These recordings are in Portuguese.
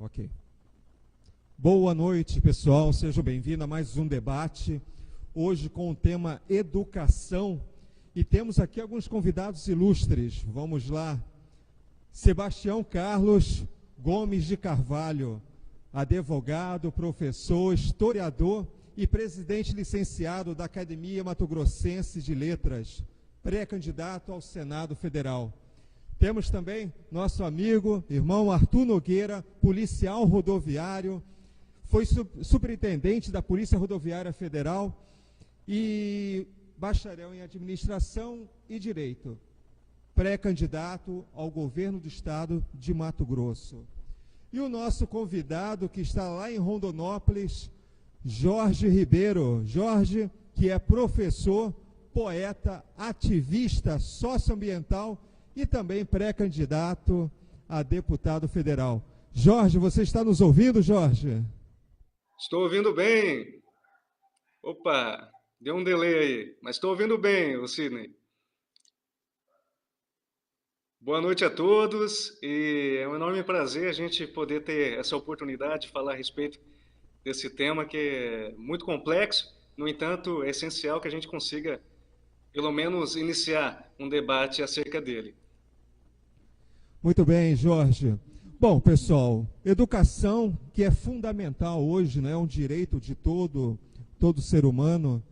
Ok. Boa noite, pessoal. Sejam bem-vindos a mais um debate. Hoje com o tema educação. E temos aqui alguns convidados ilustres. Vamos lá. Sebastião Carlos Gomes de Carvalho, advogado, professor, historiador e presidente licenciado da Academia Mato Grossense de Letras, pré-candidato ao Senado Federal. Temos também nosso amigo, irmão Arthur Nogueira, policial rodoviário, foi superintendente da Polícia Rodoviária Federal e bacharel em Administração e Direito, pré-candidato ao governo do estado de Mato Grosso. E o nosso convidado, que está lá em Rondonópolis, Jorge Ribeiro. Jorge, que é professor, poeta, ativista socioambiental e também pré-candidato a deputado federal. Jorge, você está nos ouvindo, Jorge? Estou ouvindo bem. Opa, deu um delay aí, mas estou ouvindo bem, ô Sidney. Boa noite a todos, e é um enorme prazer a gente poder ter essa oportunidade de falar a respeito desse tema que é muito complexo, no entanto, é essencial que a gente consiga, pelo menos, iniciar um debate acerca dele. Muito bem, Jorge. Bom, pessoal, educação que é fundamental hoje, né, é um direito de todo ser humano,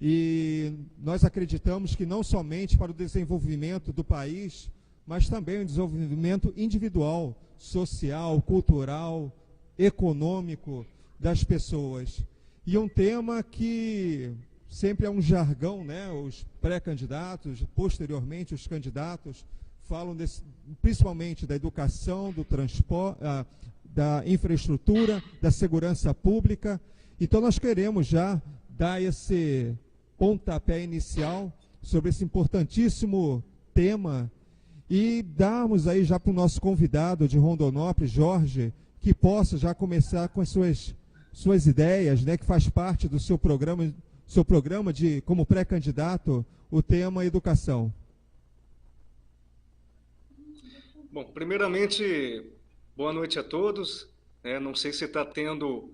e nós acreditamos que não somente para o desenvolvimento do país, mas também o desenvolvimento individual, social, cultural, econômico das pessoas. E um tema que sempre é um jargão, né, os pré-candidatos, posteriormente os candidatos, falam principalmente da educação, do transporte, da infraestrutura, da segurança pública. Então nós queremos já dar esse pontapé inicial sobre esse importantíssimo tema e darmos aí já para o nosso convidado de Rondonópolis, Jorge, que possa já começar com as suas ideias, né, que faz parte do seu programa de como pré-candidato, o tema educação. Bom, primeiramente, boa noite a todos. Não sei se está tendo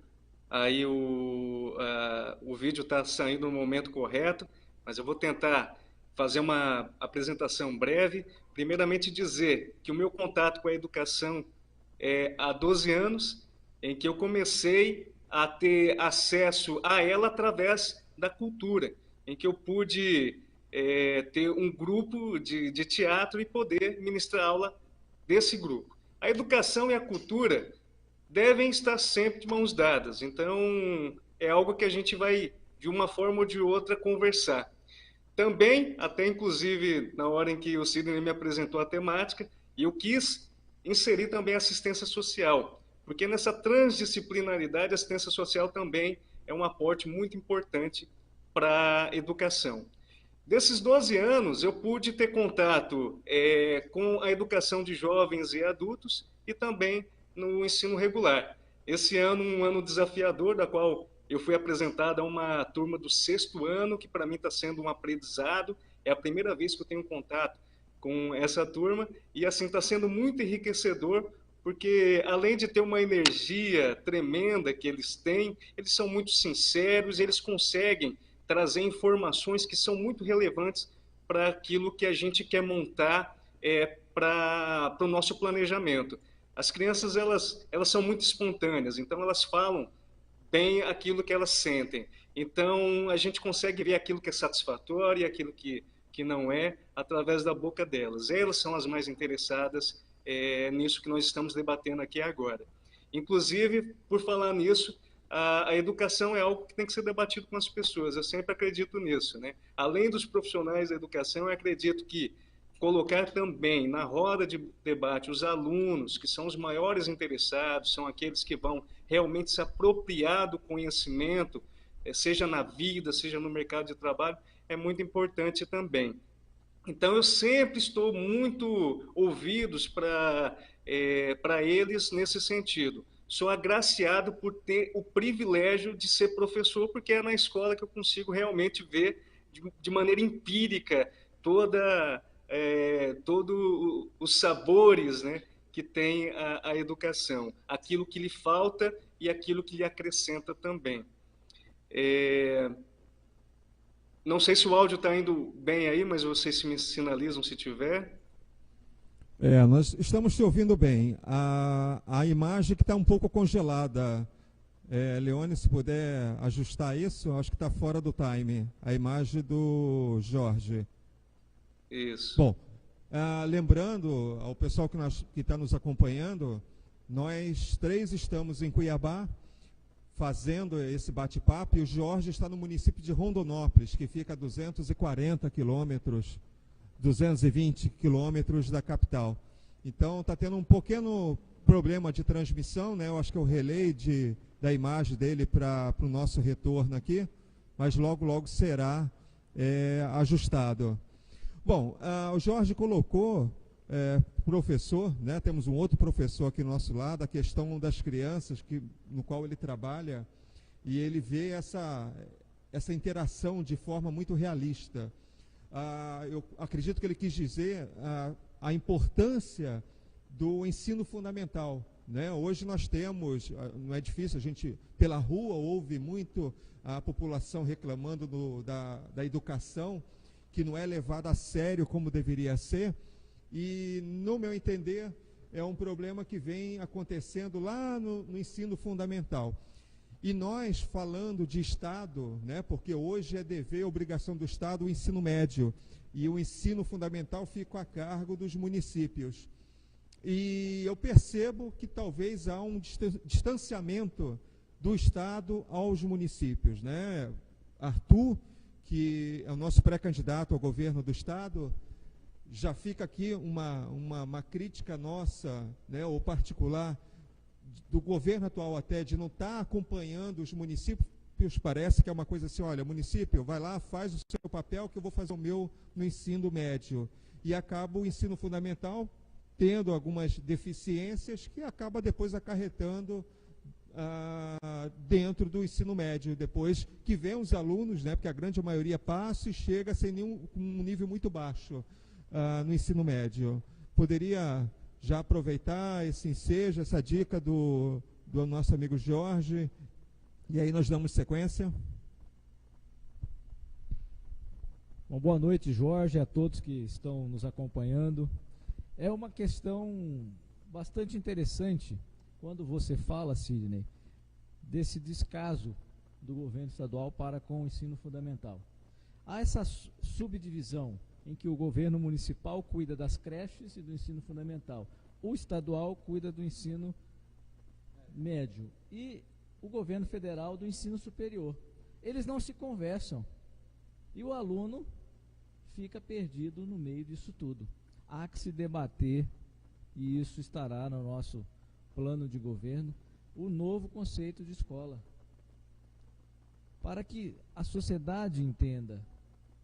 aí o vídeo está saindo no momento correto, mas eu vou tentar fazer uma apresentação breve. Primeiramente dizer que o meu contato com a educação é há 12 anos, em que eu comecei a ter acesso a ela através da cultura, em que eu pude ter um grupo de teatro e poder ministrar aula desse grupo. A educação e a cultura devem estar sempre de mãos dadas, então é algo que a gente vai, de uma forma ou de outra, conversar. Também, até inclusive na hora em que o Sidney me apresentou a temática, eu quis inserir também assistência social, porque nessa transdisciplinaridade a assistência social também é um aporte muito importante para a educação. Desses 12 anos, eu pude ter contato com a educação de jovens e adultos e também no ensino regular. Esse ano, um ano desafiador, da qual eu fui apresentado a uma turma do 6º ano, que para mim está sendo um aprendizado. É a primeira vez que eu tenho contato com essa turma e assim está sendo muito enriquecedor, porque além de ter uma energia tremenda que eles têm, eles são muito sinceros, eles conseguem trazer informações que são muito relevantes para aquilo que a gente quer montar para o nosso planejamento. As crianças elas são muito espontâneas, então elas falam bem aquilo que elas sentem. Então a gente consegue ver aquilo que é satisfatório e aquilo que não é através da boca delas. Elas são as mais interessadas nisso que nós estamos debatendo aqui agora. Inclusive, por falar nisso, a educação é algo que tem que ser debatido com as pessoas. Eu sempre acredito nisso, né? Além dos profissionais da educação, eu acredito que colocar também na roda de debate os alunos, que são os maiores interessados, são aqueles que vão realmente se apropriar do conhecimento, seja na vida, seja no mercado de trabalho, é muito importante também. Então, eu sempre estou muito ouvidos para eles nesse sentido. Sou agraciado por ter o privilégio de ser professor, porque é na escola que eu consigo realmente ver de maneira empírica todos os sabores, né, que tem a educação, aquilo que lhe falta e aquilo que lhe acrescenta também. Não sei se o áudio está indo bem aí, mas vocês me sinalizam se tiver. Nós estamos te ouvindo bem. A imagem que está um pouco congelada. Leone, se puder ajustar isso, acho que está fora do time. A imagem do Jorge. Isso. Bom, lembrando ao pessoal que está nos acompanhando, nós três estamos em Cuiabá fazendo esse bate-papo, e o Jorge está no município de Rondonópolis, que fica a 240 quilômetros, 220 quilômetros da capital. Então está tendo um pequeno problema de transmissão, né? Eu acho que é o relay da imagem dele para o nosso retorno aqui, mas logo, logo será ajustado. Bom, o Jorge colocou, professor, né? Temos um outro professor aqui do nosso lado, a questão das crianças, no qual ele trabalha, e ele vê essa interação de forma muito realista. Eu acredito que ele quis dizer a importância do ensino fundamental, né? Hoje nós temos, não é difícil, a gente pela rua ouve muito a população reclamando da educação, que não é levada a sério como deveria ser, e no meu entender é um problema que vem acontecendo lá no ensino fundamental. E nós, falando de Estado, né, porque hoje é dever e obrigação do Estado o ensino médio, e o ensino fundamental fica a cargo dos municípios. E eu percebo que talvez há um distanciamento do Estado aos municípios, né? Arthur, que é o nosso pré-candidato ao governo do Estado, já fica aqui uma crítica nossa, né, ou particular, do governo atual até, de não estar acompanhando os municípios. Parece que é uma coisa assim, olha, município, vai lá, faz o seu papel que eu vou fazer o meu no ensino médio. E acaba o ensino fundamental tendo algumas deficiências que acaba depois acarretando dentro do ensino médio, depois que vem os alunos, né, porque a grande maioria passa e chega sem um nível muito baixo no ensino médio. Poderia já aproveitar esse ensejo, essa dica do nosso amigo Jorge, e aí nós damos sequência. Bom, boa noite, Jorge, a todos que estão nos acompanhando. É uma questão bastante interessante quando você fala, Sidney, desse descaso do governo estadual para com o ensino fundamental. Há essa subdivisão em que o governo municipal cuida das creches e do ensino fundamental, o estadual cuida do ensino médio e o governo federal do ensino superior. Eles não se conversam e o aluno fica perdido no meio disso tudo. Há que se debater, e isso estará no nosso plano de governo, o novo conceito de escola, para que a sociedade entenda,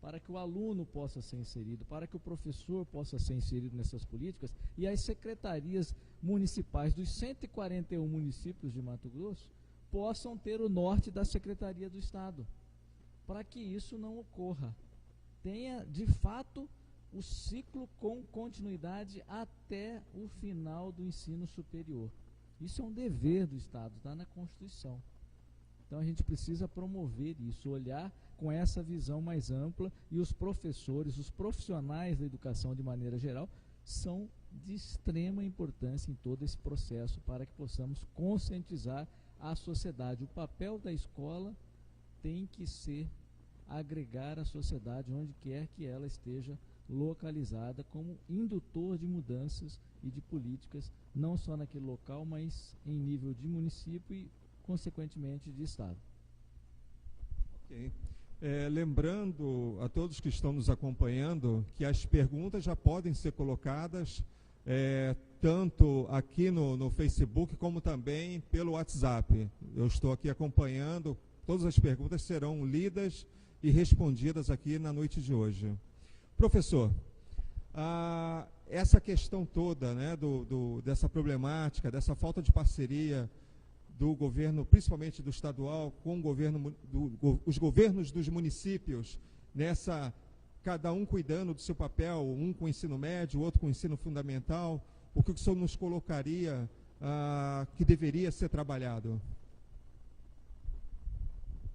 para que o aluno possa ser inserido, para que o professor possa ser inserido nessas políticas, e as secretarias municipais dos 141 municípios de Mato Grosso possam ter o norte da Secretaria do Estado, para que isso não ocorra. Tenha, de fato, o ciclo com continuidade até o final do ensino superior. Isso é um dever do Estado, está na Constituição. Então a gente precisa promover isso, olhar com essa visão mais ampla, e os professores, os profissionais da educação de maneira geral, são de extrema importância em todo esse processo para que possamos conscientizar a sociedade. O papel da escola tem que ser agregar a sociedade onde quer que ela esteja localizada, como indutor de mudanças e de políticas, não só naquele local, mas em nível de município e, consequentemente, de Estado. Ok. Lembrando a todos que estão nos acompanhando que as perguntas já podem ser colocadas tanto aqui no Facebook como também pelo WhatsApp. Eu estou aqui acompanhando, todas as perguntas serão lidas e respondidas aqui na noite de hoje. Professor, essa questão toda, né, dessa problemática, dessa falta de parceria do governo, principalmente do estadual, com o governo, os governos dos municípios, cada um cuidando do seu papel, um com o ensino médio, o outro com o ensino fundamental, o que o senhor nos colocaria que deveria ser trabalhado?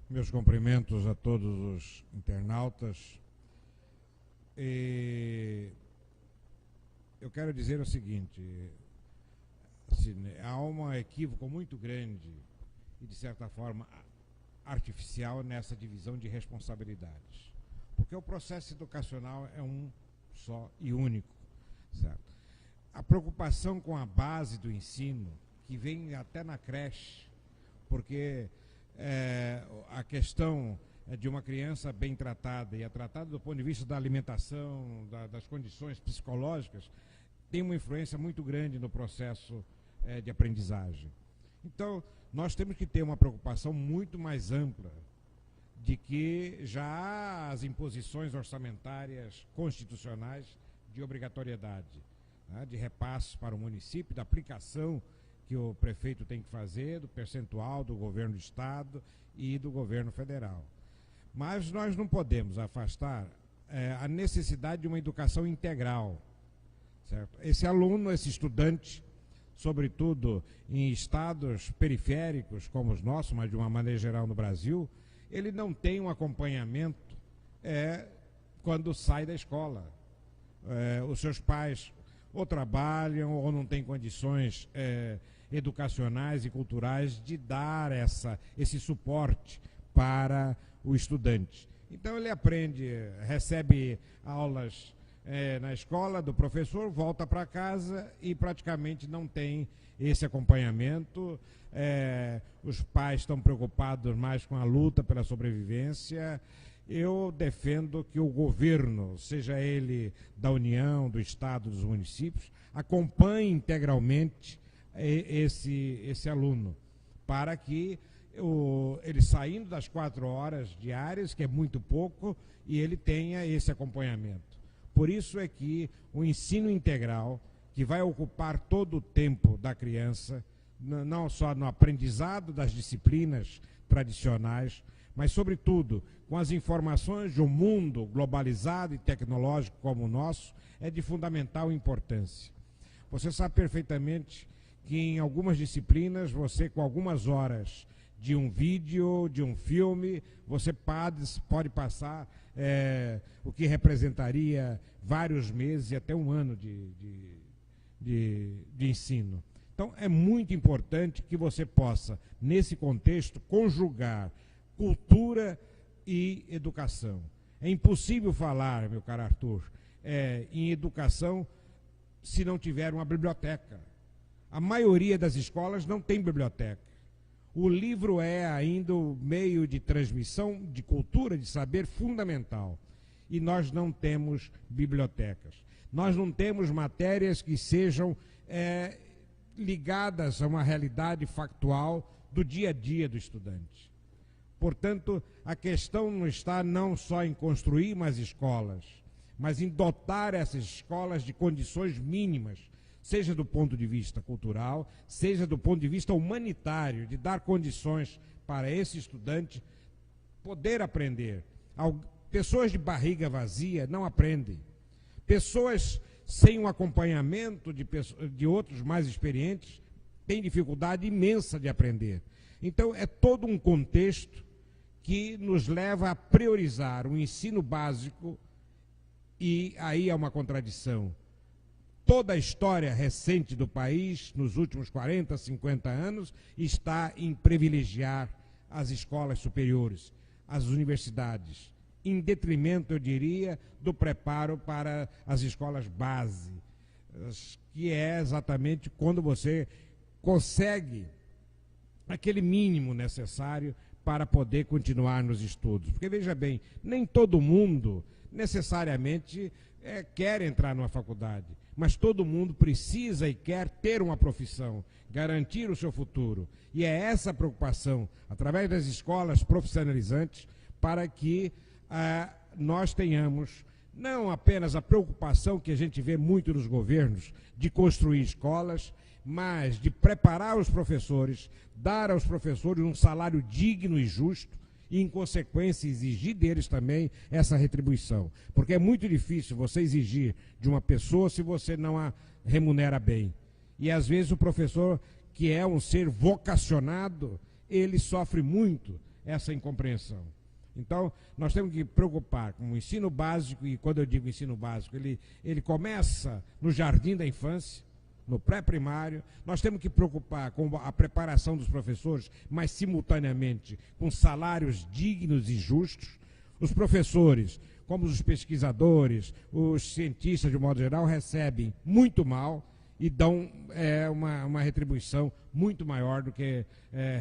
Meus cumprimentos a todos os internautas. Eu quero dizer o seguinte, assim, há um equívoco muito grande e, de certa forma, artificial nessa divisão de responsabilidades. Porque o processo educacional é um só e único, certo? A preocupação com a base do ensino, que vem até na creche, porque a questão de uma criança bem tratada, e é tratada do ponto de vista da alimentação, das condições psicológicas, tem uma influência muito grande no processo de aprendizagem. Então, nós temos que ter uma preocupação muito mais ampla de que já há as imposições orçamentárias constitucionais de obrigatoriedade, né, de repasses para o município, da aplicação que o prefeito tem que fazer, do percentual do governo do estado e do governo federal. Mas nós não podemos afastar a necessidade de uma educação integral, certo? Esse aluno, esse estudante, sobretudo em estados periféricos como os nossos, mas de uma maneira geral no Brasil, ele não tem um acompanhamento quando sai da escola. Os seus pais ou trabalham ou não têm condições educacionais e culturais de dar esse suporte para o estudante. Então ele aprende, recebe aulas na escola do professor, volta para casa e praticamente não tem esse acompanhamento. Os pais estão preocupados mais com a luta pela sobrevivência. Eu defendo que o governo, seja ele da União, do Estado, dos municípios, acompanhe integralmente esse aluno, para que ele saindo das 4 horas diárias, que é muito pouco, e ele tenha esse acompanhamento. Por isso é que o ensino integral, que vai ocupar todo o tempo da criança, não só no aprendizado das disciplinas tradicionais, mas, sobretudo, com as informações de um mundo globalizado e tecnológico como o nosso, é de fundamental importância. Você sabe perfeitamente que em algumas disciplinas, você, com algumas horas de um vídeo, de um filme, você pode passar o que representaria vários meses e até um ano de ensino. Então, é muito importante que você possa, nesse contexto, conjugar cultura e educação. É impossível falar, meu caro Arthur, em educação se não tiver uma biblioteca. A maioria das escolas não tem biblioteca. O livro é ainda o meio de transmissão de cultura, de saber fundamental. E nós não temos bibliotecas. Nós não temos matérias que sejam ligadas a uma realidade factual do dia a dia do estudante. Portanto, a questão não está não só em construir mais escolas, mas em dotar essas escolas de condições mínimas, seja do ponto de vista cultural, seja do ponto de vista humanitário, de dar condições para esse estudante poder aprender. Pessoas de barriga vazia não aprendem. Pessoas sem um acompanhamento de outros mais experientes têm dificuldade imensa de aprender. Então, é todo um contexto que nos leva a priorizar o ensino básico, e aí há uma contradição. Toda a história recente do país, nos últimos 40, 50 anos, está em privilegiar as escolas superiores, as universidades, em detrimento, eu diria, do preparo para as escolas base, que é exatamente quando você consegue aquele mínimo necessário para poder continuar nos estudos. Porque, veja bem, nem todo mundo necessariamente quer entrar numa faculdade, mas todo mundo precisa e quer ter uma profissão, garantir o seu futuro. E é essa a preocupação, através das escolas profissionalizantes, para que nós tenhamos não apenas a preocupação que a gente vê muito nos governos de construir escolas, mas de preparar os professores, dar aos professores um salário digno e justo, e, em consequência, exigir deles também essa retribuição. Porque é muito difícil você exigir de uma pessoa se você não a remunera bem. E, às vezes, o professor, que é um ser vocacionado, ele sofre muito essa incompreensão. Então, nós temos que preocupar com o ensino básico, e quando eu digo ensino básico, ele começa no jardim da infância, no pré-primário. Nós temos que preocupar com a preparação dos professores, mas simultaneamente com salários dignos e justos. Os professores, como os pesquisadores, os cientistas de modo geral, recebem muito mal e dão uma retribuição muito maior do que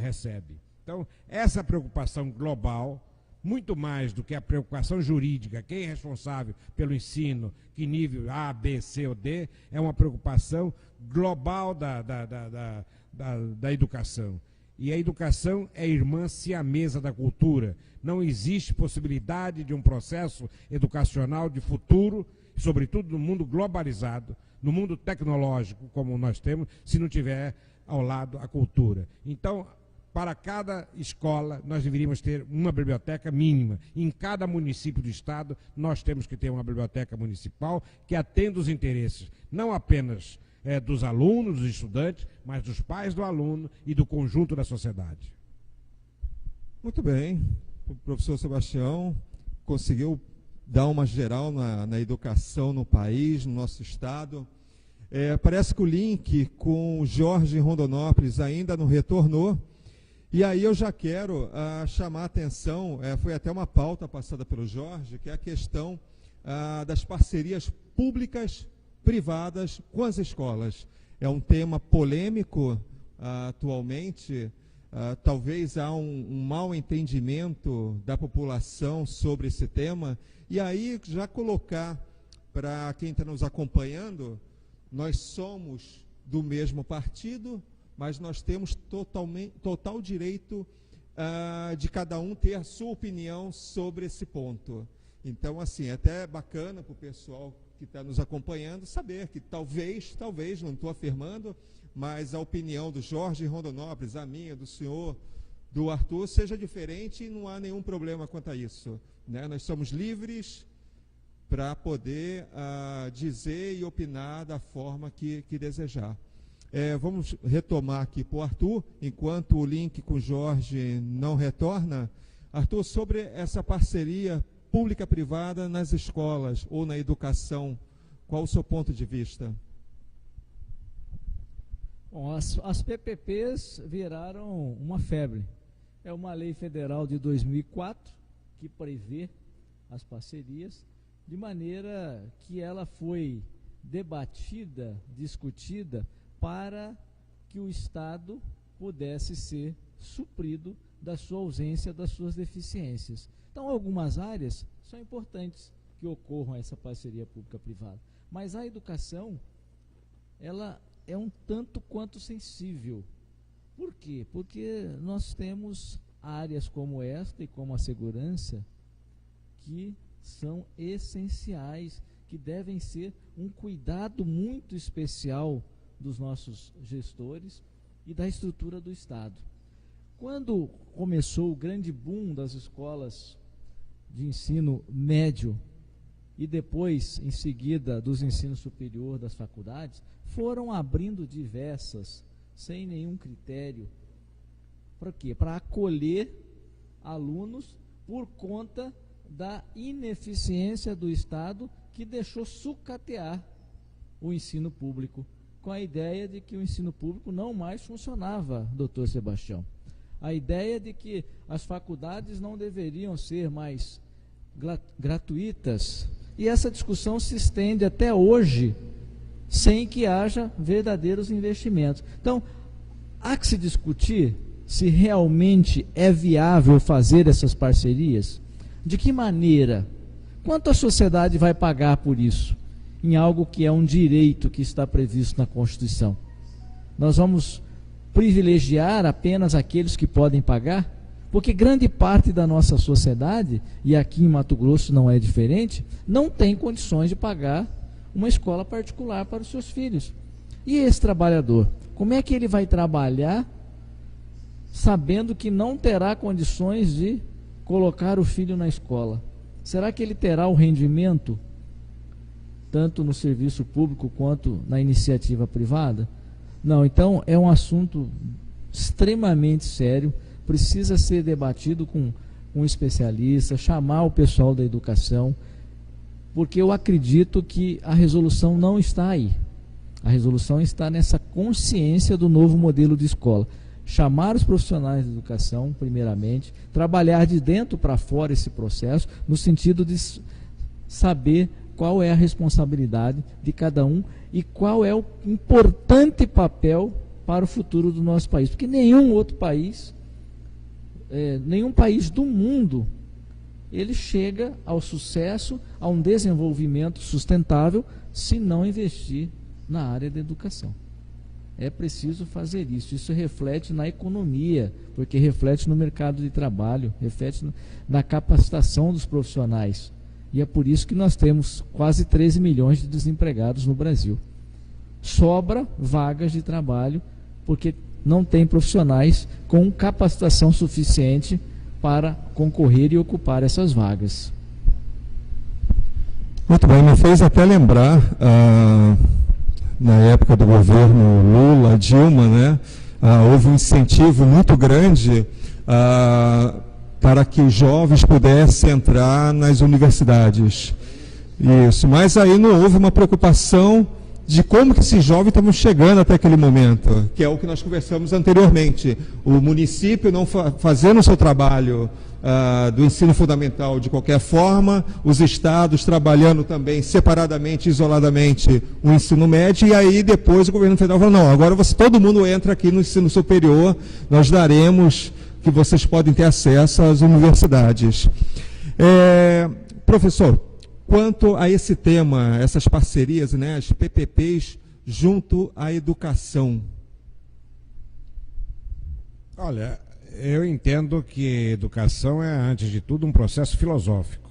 recebe. Então, essa preocupação global, muito mais do que a preocupação jurídica, quem é responsável pelo ensino, que nível A, B, C ou D, é uma preocupação global da educação. E a educação é irmã siamesa da cultura. Não existe possibilidade de um processo educacional de futuro, sobretudo no mundo globalizado, no mundo tecnológico como nós temos, se não tiver ao lado a cultura. Então, para cada escola, nós deveríamos ter uma biblioteca mínima. Em cada município do estado, nós temos que ter uma biblioteca municipal que atenda os interesses, não apenas dos alunos, dos estudantes, mas dos pais do aluno e do conjunto da sociedade. Muito bem. O professor Sebastião conseguiu dar uma geral na educação no país, no nosso estado. Parece que o link com o Jorge em Rondonópolis ainda não retornou. E aí eu já quero chamar a atenção, foi até uma pauta passada pelo Jorge, que é a questão das parcerias públicas privadas com as escolas. É um tema polêmico atualmente, talvez há um mau entendimento da população sobre esse tema, e aí já colocar para quem está nos acompanhando, nós somos do mesmo partido, mas nós temos total direito de cada um ter a sua opinião sobre esse ponto. Então, assim, é até bacana para o pessoal que está nos acompanhando saber que talvez, não estou afirmando, mas a opinião do Jorge Rondonópolis, a minha, do senhor, do Arthur, seja diferente e não há nenhum problema quanto a isso, né? Nós somos livres para poder dizer e opinar da forma que desejar. Vamos retomar aqui para o Arthur, enquanto o link com o Jorge não retorna. Arthur, sobre essa parceria pública-privada nas escolas ou na educação, qual o seu ponto de vista? Bom, as PPPs viraram uma febre. É uma lei federal de 2004 que prevê as parcerias, de maneira que ela foi debatida, discutida, para que o Estado pudesse ser suprido da sua ausência, das suas deficiências. Então, algumas áreas são importantes que ocorram essa parceria pública-privada, mas a educação, ela é um tanto quanto sensível. Por quê? Porque nós temos áreas como esta e como a segurança que são essenciais, que devem ser um cuidado muito especial dos nossos gestores e da estrutura do Estado. Quando começou o grande boom das escolas de ensino médio e depois, em seguida, dos ensinos superior, das faculdades, foram abrindo diversas, sem nenhum critério. Para quê? Para acolher alunos por conta da ineficiência do Estado, que deixou sucatear o ensino público, com a ideia de que o ensino público não mais funcionava, doutor Sebastião. A ideia de que as faculdades não deveriam ser mais gratuitas. E essa discussão se estende até hoje, sem que haja verdadeiros investimentos. Então, há que se discutir se realmente é viável fazer essas parcerias. De que maneira? Quanto a sociedade vai pagar por isso? Em algo que é um direito que está previsto na Constituição. Nós vamos privilegiar apenas aqueles que podem pagar? Porque grande parte da nossa sociedade, e aqui em Mato Grosso não é diferente, não tem condições de pagar uma escola particular para os seus filhos. E esse trabalhador, como é que ele vai trabalhar sabendo que não terá condições de colocar o filho na escola. Será que ele terá o rendimento, tanto no serviço público quanto na iniciativa privada? Não, então é um assunto extremamente sério, precisa ser debatido com um especialista, chamar o pessoal da educação, porque eu acredito que a resolução não está aí. A resolução está nessa consciência do novo modelo de escola. Chamar os profissionais de educação, primeiramente, trabalhar de dentro para fora esse processo, no sentido de saber qual é a responsabilidade de cada um e qual é o importante papel para o futuro do nosso país. Porque nenhum outro país, nenhum país do mundo, ele chega ao sucesso, a um desenvolvimento sustentável, se não investir na área da educação. É preciso fazer isso. Isso reflete na economia, porque reflete no mercado de trabalho, reflete na capacitação dos profissionais. E é por isso que nós temos quase 13 milhões de desempregados no Brasil. Sobra vagas de trabalho, porque não tem profissionais com capacitação suficiente para concorrer e ocupar essas vagas. Muito bem, me fez até lembrar, na época do governo Lula, Dilma, né, houve um incentivo muito grande para que os jovens pudessem entrar nas universidades. Isso, mas aí não houve uma preocupação de como que esses jovens estavam chegando até aquele momento, que é o que nós conversamos anteriormente. O município não fazendo o seu trabalho do ensino fundamental de qualquer forma, os estados trabalhando também separadamente, isoladamente, o ensino médio, e aí depois o governo federal falou, não, agora todo mundo entra aqui no ensino superior, nós daremos que vocês podem ter acesso às universidades. Professor, quanto a esse tema, essas parcerias, né, as PPPs junto à educação? Olha, eu entendo que educação é, antes de tudo, um processo filosófico.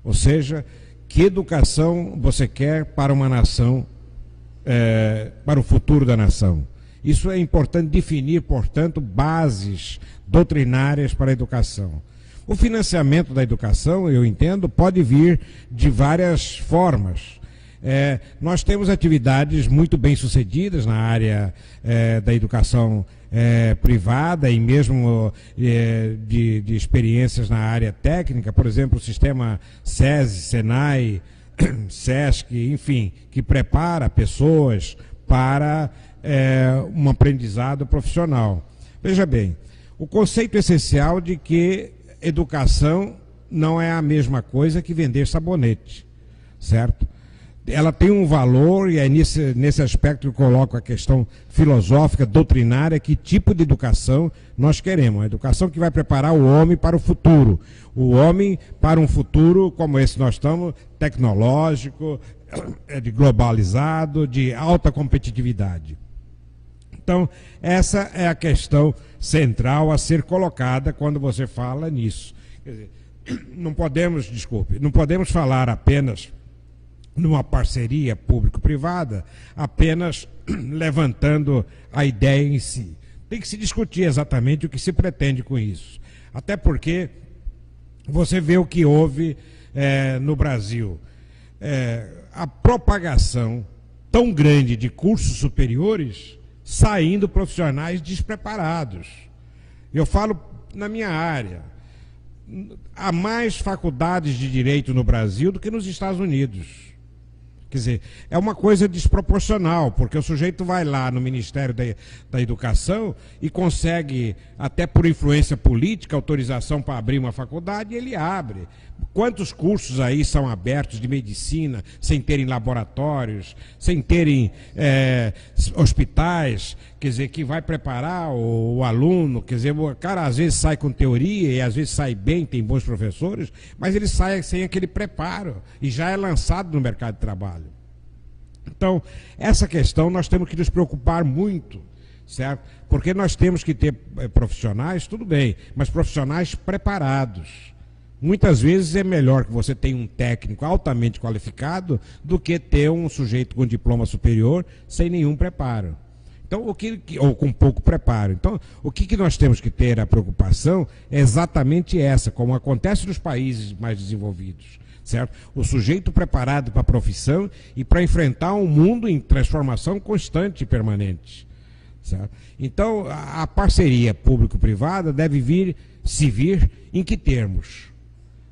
Ou seja, que educação você quer para uma nação, para o futuro da nação. Isso é importante definir, portanto, bases doutrinárias para a educação. O financiamento da educação, eu entendo, pode vir de várias formas. Nós temos atividades muito bem sucedidas na área da educação privada e mesmo de experiências na área técnica, por exemplo, o sistema SESI, SENAI, SESC, enfim, que prepara pessoas para um aprendizado profissional. Veja bem, o conceito essencial de que educação não é a mesma coisa que vender sabonete, certo? Ela tem um valor e é nesse aspecto que eu coloco a questão filosófica, doutrinária, que tipo de educação nós queremos. A educação que vai preparar o homem para o futuro. O homem para um futuro como esse nós estamos, tecnológico, de globalizado, de alta competitividade. Então, essa é a questão central a ser colocada quando você fala nisso. Quer dizer, não podemos falar apenas numa parceria público-privada, apenas levantando a ideia em si. Tem que se discutir exatamente o que se pretende com isso. Até porque você vê o que houve no Brasil. A propagação tão grande de cursos superiores, saindo profissionais despreparados. Eu falo na minha área. Há mais faculdades de direito no Brasil do que nos Estados Unidos. Quer dizer, é uma coisa desproporcional, porque o sujeito vai lá no Ministério da Educação e consegue, até por influência política, autorização para abrir uma faculdade, e ele abre. Quantos cursos aí são abertos de medicina, sem terem laboratórios, sem terem hospitais, quer dizer, que vai preparar o aluno, quer dizer, o cara às vezes sai com teoria e às vezes sai bem, tem bons professores, mas ele sai sem aquele preparo e já é lançado no mercado de trabalho. Então, essa questão nós temos que nos preocupar muito, certo? Porque nós temos que ter profissionais, tudo bem, mas profissionais preparados. Muitas vezes é melhor que você tenha um técnico altamente qualificado do que ter um sujeito com diploma superior sem nenhum preparo. Então, ou com pouco preparo. Então, o que nós temos que ter a preocupação é exatamente essa, como acontece nos países mais desenvolvidos, certo? O sujeito preparado para a profissão e para enfrentar um mundo em transformação constante e permanente, certo? Então, a parceria público-privada deve se vir em que termos,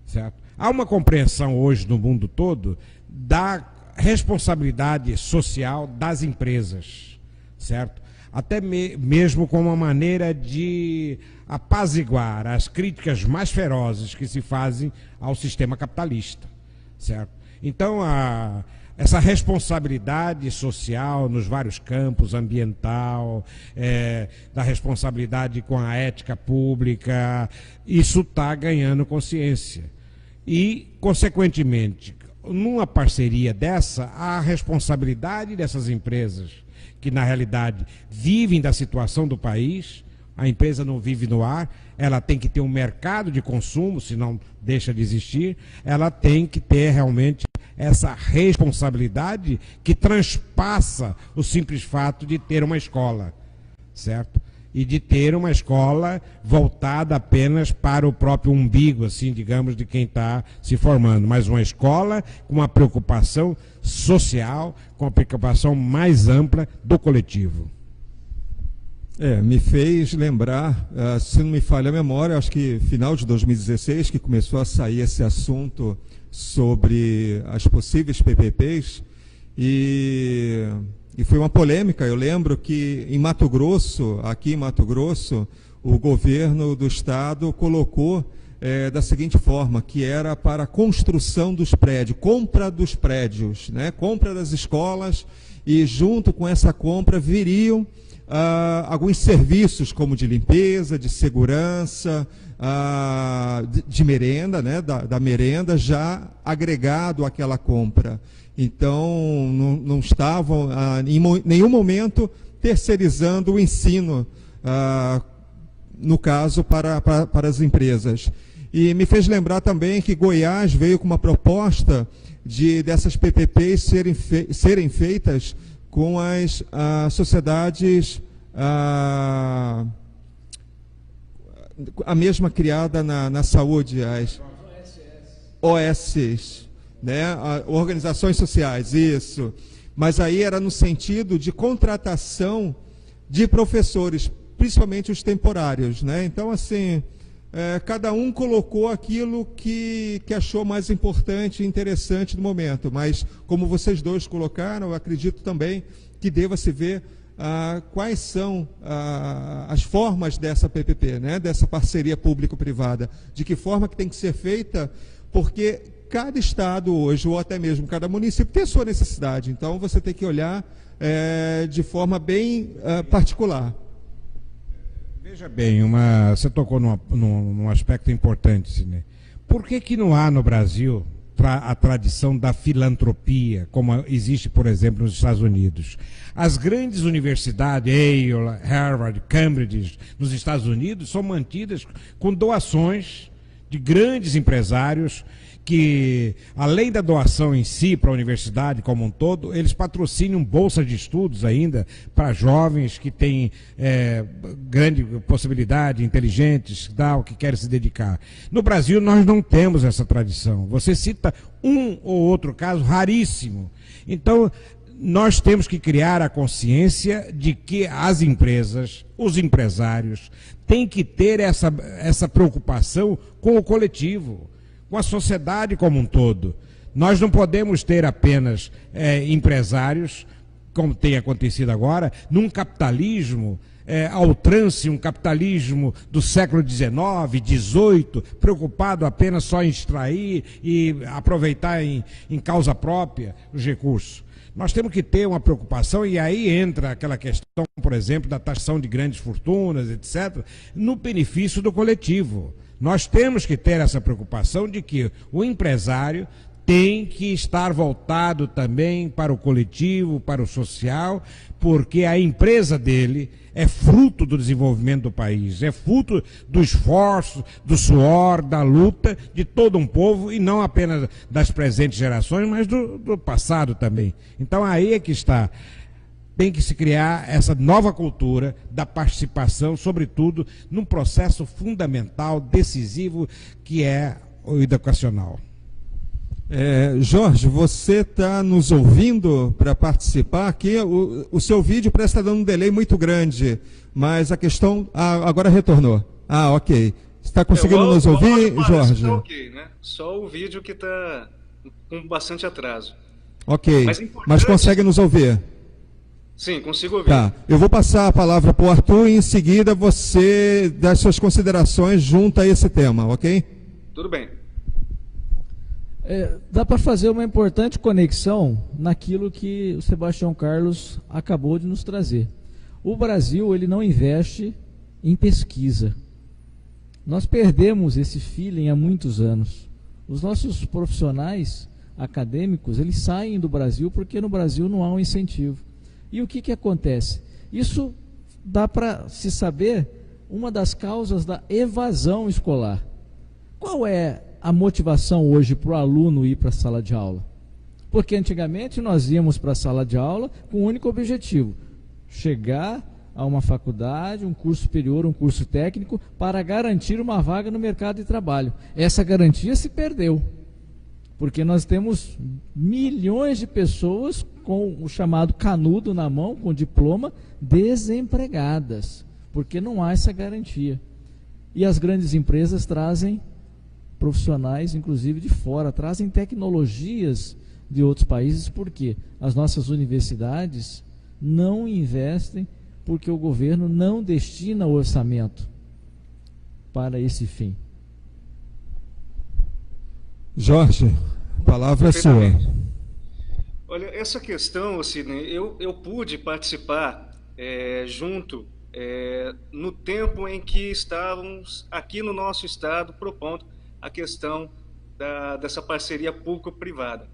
certo? Há uma compreensão hoje no mundo todo da responsabilidade social das empresas, certo? Até mesmo como uma maneira de apaziguar as críticas mais ferozes que se fazem ao sistema capitalista, certo? Então, essa responsabilidade social nos vários campos, ambiental, da responsabilidade com a ética pública, isso está ganhando consciência. E, consequentemente, numa parceria dessa, a responsabilidade dessas empresas, que na realidade vivem da situação do país, a empresa não vive no ar, ela tem que ter um mercado de consumo, senão deixa de existir, ela tem que ter realmente essa responsabilidade que transpassa o simples fato de ter uma escola, certo? E de ter uma escola voltada apenas para o próprio umbigo, assim, digamos, de quem está se formando, mas uma escola com uma preocupação social, com uma preocupação mais ampla do coletivo. Me fez lembrar, se não me falha a memória, acho que final de 2016, que começou a sair esse assunto sobre as possíveis PPPs, e foi uma polêmica. Eu lembro que aqui em Mato Grosso, o governo do estado colocou da seguinte forma, que era para a construção dos prédios, compra dos prédios, né? Compra das escolas, e junto com essa compra viriam alguns serviços como de limpeza, de segurança, de merenda, né? da merenda já agregado àquela compra. Então, não estavam, em nenhum momento, terceirizando o ensino, no caso, para as empresas. E me fez lembrar também que Goiás veio com uma proposta dessas PPPs serem feitas com as sociedades, a mesma criada na saúde, as OSs, né? Organizações sociais, isso. Mas aí era no sentido de contratação de professores, principalmente os temporários, né? Então, assim, cada um colocou aquilo que achou mais importante e interessante no momento, mas como vocês dois colocaram, eu acredito também que deva se ver quais são as formas dessa PPP, né? Dessa parceria público-privada, de que forma que tem que ser feita, porque cada estado hoje, ou até mesmo cada município, tem a sua necessidade. Então, você tem que olhar de forma bem particular. Veja bem, você tocou num aspecto importante, Sidney. Por que não há no Brasil a tradição da filantropia, como existe, por exemplo, nos Estados Unidos? As grandes universidades, Yale, Harvard, Cambridge, nos Estados Unidos, são mantidas com doações de grandes empresários que, além da doação em si para a universidade como um todo, eles patrocinam bolsas de estudos ainda para jovens que têm grande possibilidade, inteligentes, tal, que querem se dedicar. No Brasil, nós não temos essa tradição. Você cita um ou outro caso raríssimo. Então, nós temos que criar a consciência de que as empresas, os empresários, têm que ter essa preocupação com o coletivo, com a sociedade como um todo. Nós não podemos ter apenas empresários, como tem acontecido agora, num capitalismo ao trance, um capitalismo do século XIX, XVIII, preocupado apenas só em extrair e aproveitar em causa própria os recursos. Nós temos que ter uma preocupação, e aí entra aquela questão, por exemplo, da taxação de grandes fortunas, etc., no benefício do coletivo. Nós temos que ter essa preocupação de que o empresário tem que estar voltado também para o coletivo, para o social, porque a empresa dele é fruto do desenvolvimento do país, é fruto do esforço, do suor, da luta de todo um povo, e não apenas das presentes gerações, mas do passado também. Então aí é que está. tem que se criar essa nova cultura da participação, sobretudo num processo fundamental, decisivo, que é o educacional. Jorge, você está nos ouvindo para participar aqui? O seu vídeo parece estar dando um delay muito grande, mas a questão agora retornou. Ok. Está conseguindo nos ouvir, Jorge? Tá ok, né? Só o vídeo que está com bastante atraso. Ok, mas consegue nos ouvir? Sim, consigo ouvir. Tá, eu vou passar a palavra para o Arthur e em seguida você dá suas considerações junto a esse tema, ok? Tudo bem. Dá para fazer uma importante conexão naquilo que o Sebastião Carlos acabou de nos trazer. O Brasil, ele não investe em pesquisa. Nós perdemos esse feeling há muitos anos. Os nossos profissionais acadêmicos, eles saem do Brasil porque no Brasil não há um incentivo. E o que acontece? Isso dá para se saber uma das causas da evasão escolar. Qual é a motivação hoje para o aluno ir para a sala de aula? Porque antigamente nós íamos para a sala de aula com o único objetivo: chegar a uma faculdade, um curso superior, um curso técnico, para garantir uma vaga no mercado de trabalho. Essa garantia se perdeu, porque nós temos milhões de pessoas com o chamado canudo na mão, com diploma, desempregadas, porque não há essa garantia. E as grandes empresas trazem profissionais, inclusive de fora, trazem tecnologias de outros países, porque as nossas universidades não investem, porque o governo não destina orçamento para esse fim. Jorge, a palavra é sua. Olha, essa questão, Sidney, eu pude participar junto no tempo em que estávamos aqui no nosso estado propondo a questão dessa parceria público-privada.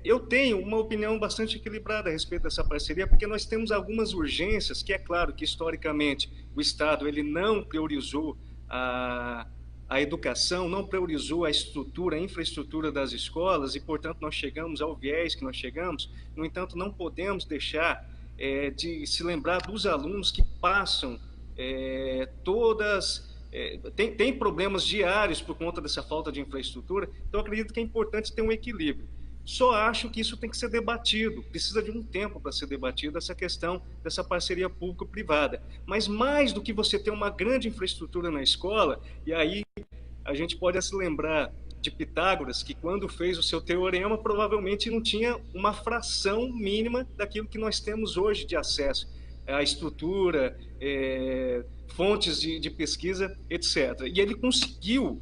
Eu tenho uma opinião bastante equilibrada a respeito dessa parceria, porque nós temos algumas urgências, que é claro que historicamente o Estado ele não priorizou a educação, não priorizou a estrutura, a infraestrutura das escolas, e portanto nós chegamos ao viés que nós chegamos. No entanto, não podemos deixar de se lembrar dos alunos que passam tem problemas diários por conta dessa falta de infraestrutura. Então acredito que é importante ter um equilíbrio. Só acho que isso tem que ser debatido, precisa de um tempo para ser debatido essa questão dessa parceria público-privada. Mas mais do que você ter uma grande infraestrutura na escola, e aí a gente pode se lembrar de Pitágoras, que quando fez o seu teorema, provavelmente não tinha uma fração mínima daquilo que nós temos hoje de acesso à estrutura, fontes de pesquisa, etc. E ele conseguiu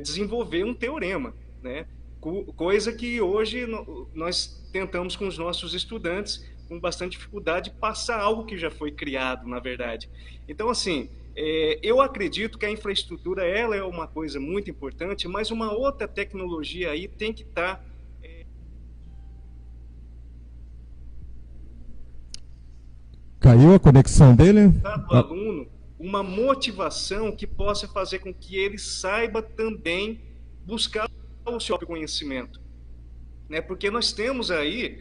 desenvolver um teorema, né? Coisa que hoje nós tentamos com os nossos estudantes, com bastante dificuldade, passar algo que já foi criado, na verdade. Então, assim, eu acredito que a infraestrutura ela é uma coisa muito importante, mas uma outra tecnologia aí tem que estar... Caiu a conexão dele? Do aluno, uma motivação que possa fazer com que ele saiba também buscar o seu próprio conhecimento, né? Porque nós temos aí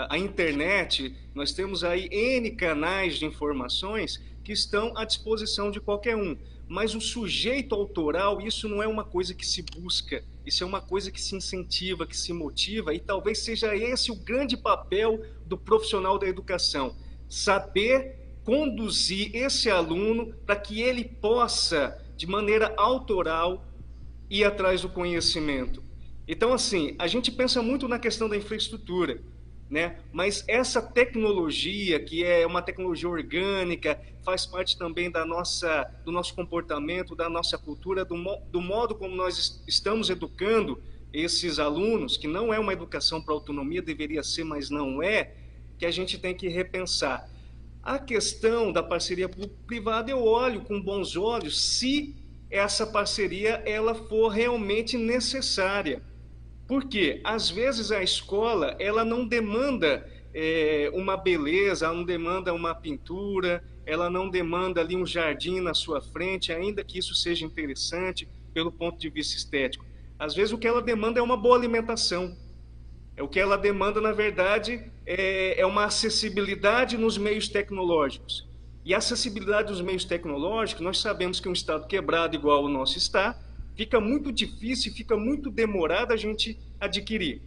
a internet, nós temos aí N canais de informações que estão à disposição de qualquer um, mas o sujeito autoral, isso não é uma coisa que se busca, isso é uma coisa que se incentiva, que se motiva, e talvez seja esse o grande papel do profissional da educação, saber conduzir esse aluno para que ele possa, de maneira autoral, ir atrás do conhecimento. Então, assim, a gente pensa muito na questão da infraestrutura, né? Mas essa tecnologia, que é uma tecnologia orgânica, faz parte também do nosso comportamento, da nossa cultura, do modo como nós estamos educando esses alunos, que não é uma educação para autonomia, deveria ser, mas não é, que a gente tem que repensar. A questão da parceria público-privada, eu olho com bons olhos se essa parceria ela for realmente necessária. Porque, às vezes, a escola ela não demanda uma beleza, ela não demanda uma pintura, ela não demanda ali um jardim na sua frente, ainda que isso seja interessante pelo ponto de vista estético. Às vezes, o que ela demanda é uma boa alimentação. O que ela demanda, na verdade, é uma acessibilidade nos meios tecnológicos. E a acessibilidade dos meios tecnológicos, nós sabemos que um estado quebrado igual o nosso está, fica muito difícil, fica muito demorado a gente adquirir.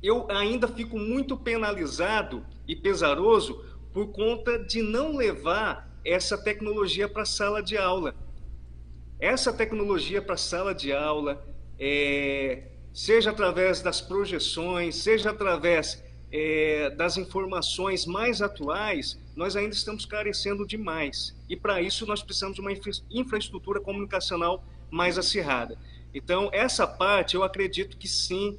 Eu ainda fico muito penalizado e pesaroso por conta de não levar essa tecnologia para a sala de aula. Essa tecnologia para a sala de aula, seja através das projeções, seja através das informações mais atuais, nós ainda estamos carecendo demais. E para isso nós precisamos de uma infraestrutura comunicacional mais acirrada. Então, essa parte eu acredito que sim,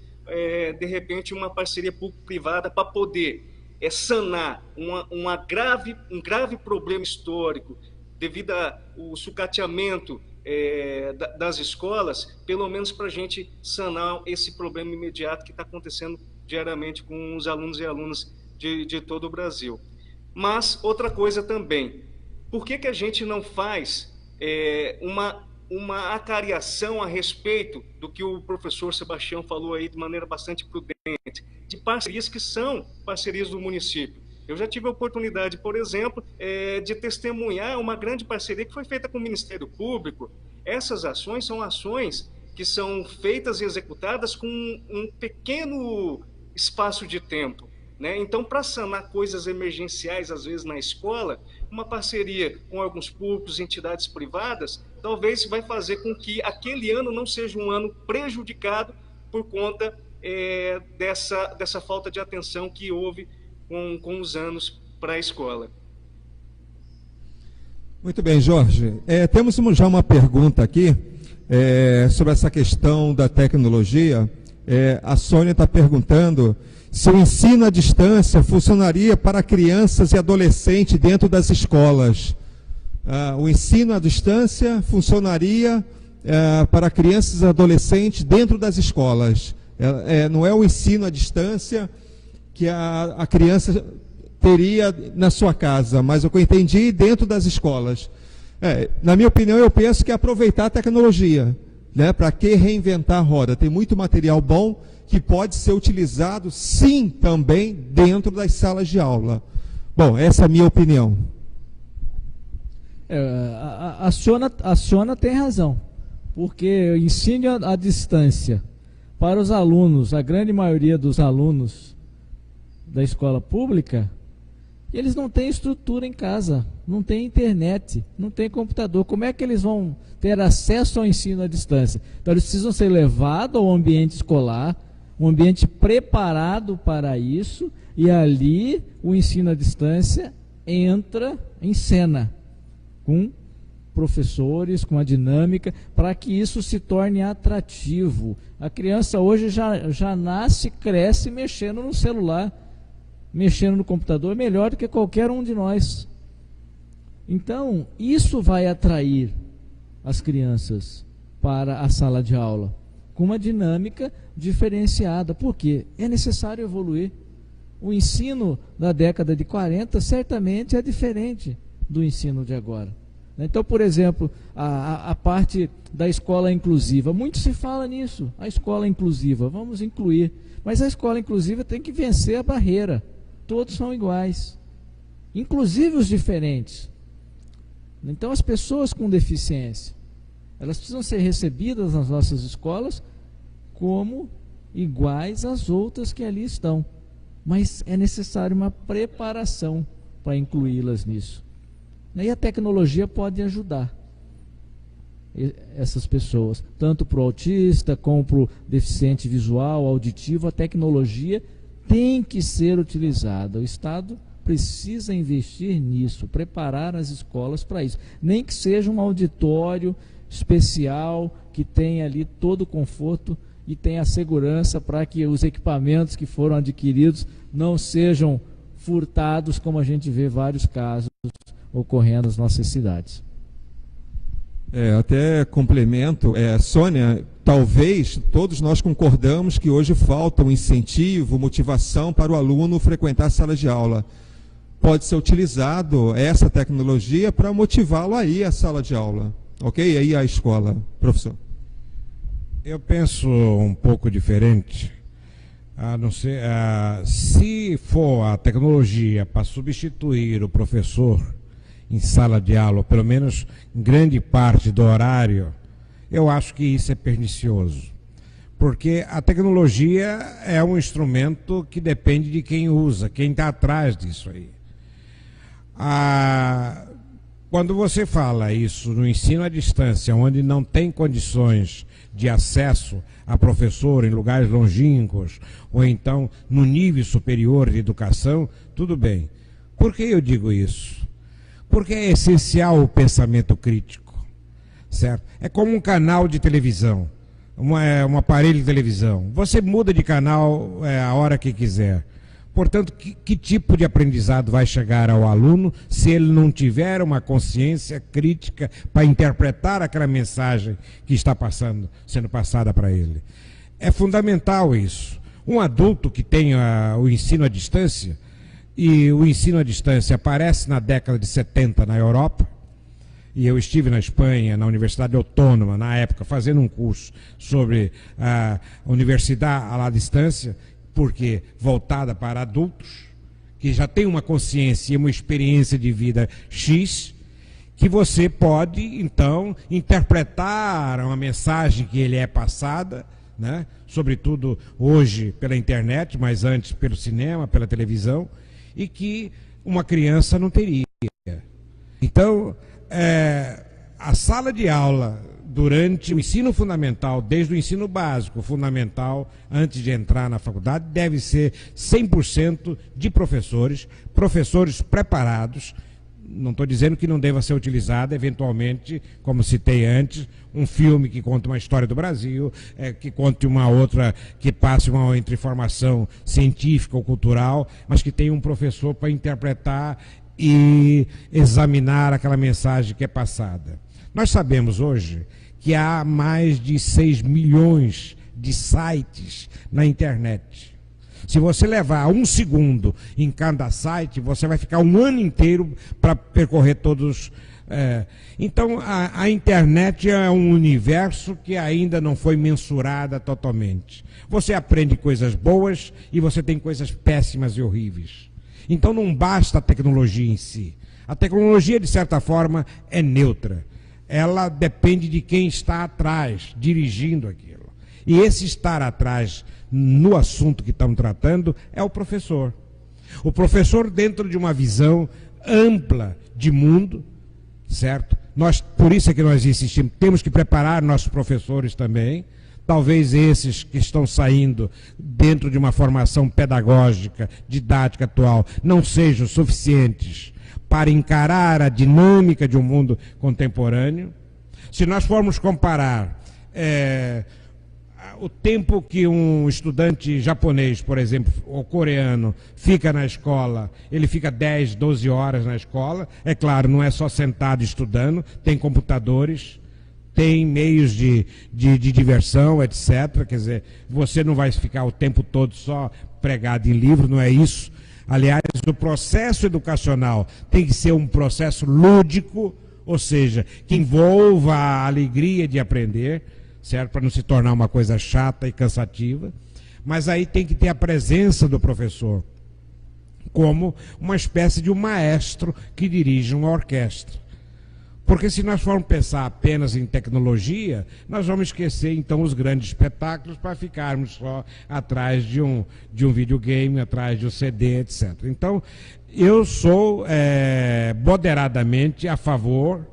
de repente uma parceria público-privada para poder sanar um grave problema histórico devido ao sucateamento das escolas, pelo menos para a gente sanar esse problema imediato que está acontecendo diariamente com os alunos e alunas de todo o Brasil. Mas, outra coisa também, por que a gente não faz uma acariação a respeito do que o professor Sebastião falou aí de maneira bastante prudente, de parcerias que são parcerias do município? Eu já tive a oportunidade, por exemplo, de testemunhar uma grande parceria que foi feita com o Ministério Público. Essas ações são ações que são feitas e executadas com um pequeno espaço de tempo, né? Então, para sanar coisas emergenciais, às vezes, na escola, uma parceria com alguns públicos, entidades privadas, talvez vai fazer com que aquele ano não seja um ano prejudicado por conta dessa falta de atenção que houve com os anos para a escola. Muito bem, Jorge. Temos já uma pergunta aqui sobre essa questão da tecnologia. A Sônia está perguntando se o ensino à distância funcionaria para crianças e adolescentes dentro das escolas. O ensino à distância funcionaria para crianças e adolescentes dentro das escolas. Não é o ensino à distância que a criança teria na sua casa, mas o que eu entendi, dentro das escolas. Na minha opinião, eu penso que é aproveitar a tecnologia, né? Para que reinventar a roda? Tem muito material bom que pode ser utilizado, sim, também dentro das salas de aula. Bom, essa é a minha opinião. A Sônia tem razão, porque o ensino à distância para os alunos, a grande maioria dos alunos da escola pública, eles não têm estrutura em casa, não tem internet, não tem computador. Como é que eles vão ter acesso ao ensino à distância? Então, eles precisam ser levados ao ambiente escolar, um ambiente preparado para isso, e ali o ensino à distância entra em cena, com professores, com a dinâmica, para que isso se torne atrativo. A criança hoje já nasce, cresce mexendo no celular, mexendo no computador, melhor do que qualquer um de nós. Então, isso vai atrair as crianças para a sala de aula, com uma dinâmica diferenciada. Por quê? É necessário evoluir. O ensino da década de 40 certamente é diferente do ensino de agora. Então, por exemplo, a parte da escola inclusiva, muito se fala nisso, a escola inclusiva, vamos incluir, mas a escola inclusiva tem que vencer a barreira. Todos são iguais, inclusive os diferentes. Então, as pessoas com deficiência, elas precisam ser recebidas nas nossas escolas como iguais às outras que ali estão. Mas é necessário uma preparação para incluí-las nisso. E a tecnologia pode ajudar essas pessoas, tanto para o autista como para o deficiente visual, auditivo. A tecnologia tem que ser utilizada. O Estado precisa investir nisso, preparar as escolas para isso. Nem que seja um auditório especial, que tenha ali todo o conforto e tenha a segurança para que os equipamentos que foram adquiridos não sejam furtados, como a gente vê vários casos ocorrendo nas nossas cidades. Até complemento, Sônia, talvez todos nós concordamos que hoje falta um incentivo, motivação para o aluno frequentar a sala de aula. Pode ser utilizado essa tecnologia para motivá-lo a ir à sala de aula, ok? Aí à escola, professor. Eu penso um pouco diferente. a não ser, se for a tecnologia para substituir o professor em sala de aula, ou pelo menos em grande parte do horário, eu acho que isso é pernicioso. Porque a tecnologia é um instrumento que depende de quem usa, quem está atrás disso aí. Quando você fala isso no ensino à distância, onde não tem condições de acesso a professor em lugares longínquos, ou então no nível superior de educação, tudo bem. Por que eu digo isso? Porque é essencial o pensamento crítico, certo? É como um canal de televisão, um aparelho de televisão. Você muda de canal a hora que quiser. Portanto, que tipo de aprendizado vai chegar ao aluno se ele não tiver uma consciência crítica para interpretar aquela mensagem que está sendo passada para ele? É fundamental isso. Um adulto que tenha o ensino à distância, e o ensino à distância aparece na década de 70 na Europa, e eu estive na Espanha, na Universidade Autônoma, na época, fazendo um curso sobre a universidade à distância, porque voltada para adultos, que já tem uma consciência e uma experiência de vida X, que você pode, então, interpretar uma mensagem que ele é passada, né? Sobretudo hoje pela internet, mas antes pelo cinema, pela televisão, e que uma criança não teria. Então, a sala de aula durante o ensino fundamental, desde o ensino básico, fundamental, antes de entrar na faculdade, deve ser 100% de professores preparados. Não estou dizendo que não deva ser utilizada, eventualmente, como citei antes, um filme que conta uma história do Brasil, que conte uma outra, que passe uma outra informação científica ou cultural, mas que tenha um professor para interpretar e examinar aquela mensagem que é passada. Nós sabemos hoje que há mais de 6 milhões de sites na internet. Se você levar 1 segundo em cada site, você vai ficar um ano inteiro para percorrer todos. Então, a internet é um universo que ainda não foi mensurada totalmente. Você aprende coisas boas e você tem coisas péssimas e horríveis. Então, não basta a tecnologia em si. A tecnologia, de certa forma, é neutra. Ela depende de quem está atrás, dirigindo aquilo. E esse estar atrás, no assunto que estamos tratando, é o professor. O professor dentro de uma visão ampla de mundo, certo? Por isso é que nós insistimos, temos que preparar nossos professores também. Talvez esses que estão saindo dentro de uma formação pedagógica, didática atual, não sejam suficientes para encarar a dinâmica de um mundo contemporâneo. Se nós formos comparar o tempo que um estudante japonês, por exemplo, ou coreano, fica na escola, ele fica 10, 12 horas na escola, é claro, não é só sentado estudando, tem computadores, tem meios de diversão, etc. Quer dizer, você não vai ficar o tempo todo só pregado em livro, não é isso. Aliás, o processo educacional tem que ser um processo lúdico, ou seja, que envolva a alegria de aprender, certo? Para não se tornar uma coisa chata e cansativa. Mas aí tem que ter a presença do professor, como uma espécie de um maestro que dirige uma orquestra. Porque se nós formos pensar apenas em tecnologia, nós vamos esquecer então os grandes espetáculos para ficarmos só atrás de um videogame, atrás de um CD, etc. Então, eu sou moderadamente a favor,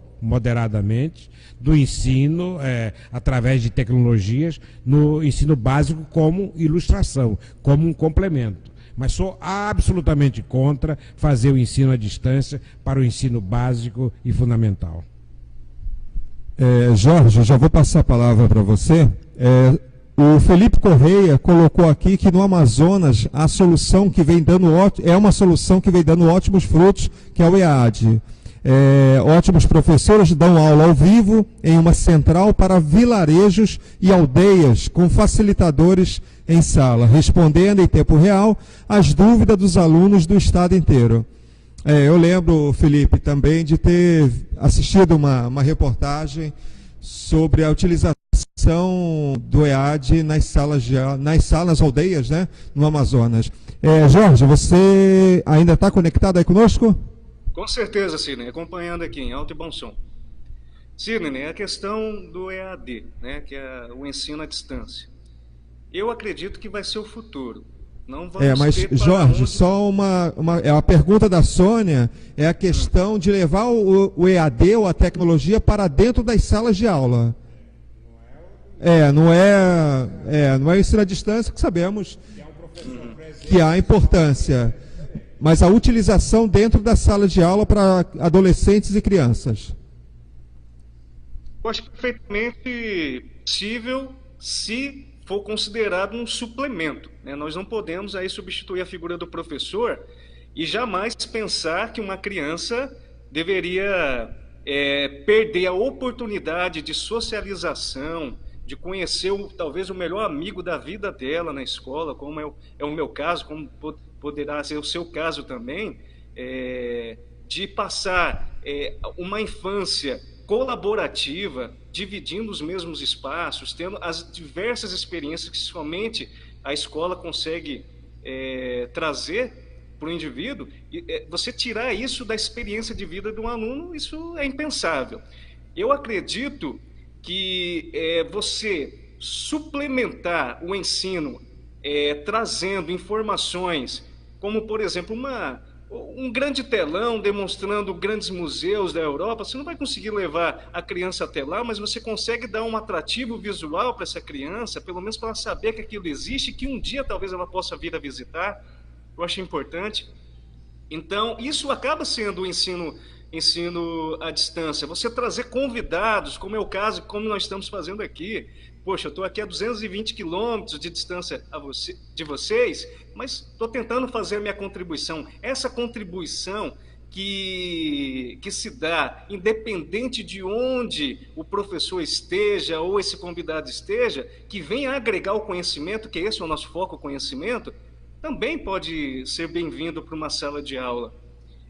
do ensino através de tecnologias no ensino básico como ilustração, como um complemento. Mas sou absolutamente contra fazer o ensino à distância para o ensino básico e fundamental. Jorge, já vou passar a palavra para você. O Felipe Correia colocou aqui que no Amazonas a solução que vem dando uma solução que vem dando ótimos frutos, que é o EAD. Ótimos professores dão aula ao vivo em uma central para vilarejos e aldeias com facilitadores em sala, respondendo em tempo real as dúvidas dos alunos do estado inteiro. Eu lembro, Felipe, também de ter assistido uma reportagem sobre a utilização utilização do EAD nas aldeias, né, no Amazonas. Jorge, você ainda está conectado aí conosco? Com certeza, Sidney, acompanhando aqui em alto e bom som. Sidney, a questão do EAD, né, que é o ensino à distância. Eu acredito que vai ser o futuro. Não vamos mas, ter Jorge, onde... só a pergunta da Sônia é a questão de levar o EAD ou a tecnologia para dentro das salas de aula. Não é o ensino à distância, que sabemos que há importância, mas a utilização dentro da sala de aula para adolescentes e crianças. Eu acho perfeitamente possível se for considerado um suplemento, né? Nós não podemos aí substituir a figura do professor e jamais pensar que uma criança deveria perder a oportunidade de socialização, de conhecer talvez o melhor amigo da vida dela na escola, como é o meu caso, como poderá ser o seu caso também, de passar uma infância colaborativa, dividindo os mesmos espaços, tendo as diversas experiências que somente a escola consegue trazer para o indivíduo. Você tirar isso da experiência de vida de um aluno, isso é impensável. Eu acredito que você suplementar o ensino trazendo informações, como, por exemplo, um grande telão demonstrando grandes museus da Europa, você não vai conseguir levar a criança até lá, mas você consegue dar um atrativo visual para essa criança, pelo menos para ela saber que aquilo existe, que um dia talvez ela possa vir a visitar. Eu acho importante. Então, isso acaba sendo o ensino à distância. Você trazer convidados, como é o caso, como nós estamos fazendo aqui. Poxa, eu estou aqui a 220 quilômetros de distância de vocês, mas estou tentando fazer a minha contribuição. Essa contribuição que se dá, independente de onde o professor esteja ou esse convidado esteja, que venha agregar o conhecimento, que esse é o nosso foco, o conhecimento, também pode ser bem-vindo para uma sala de aula.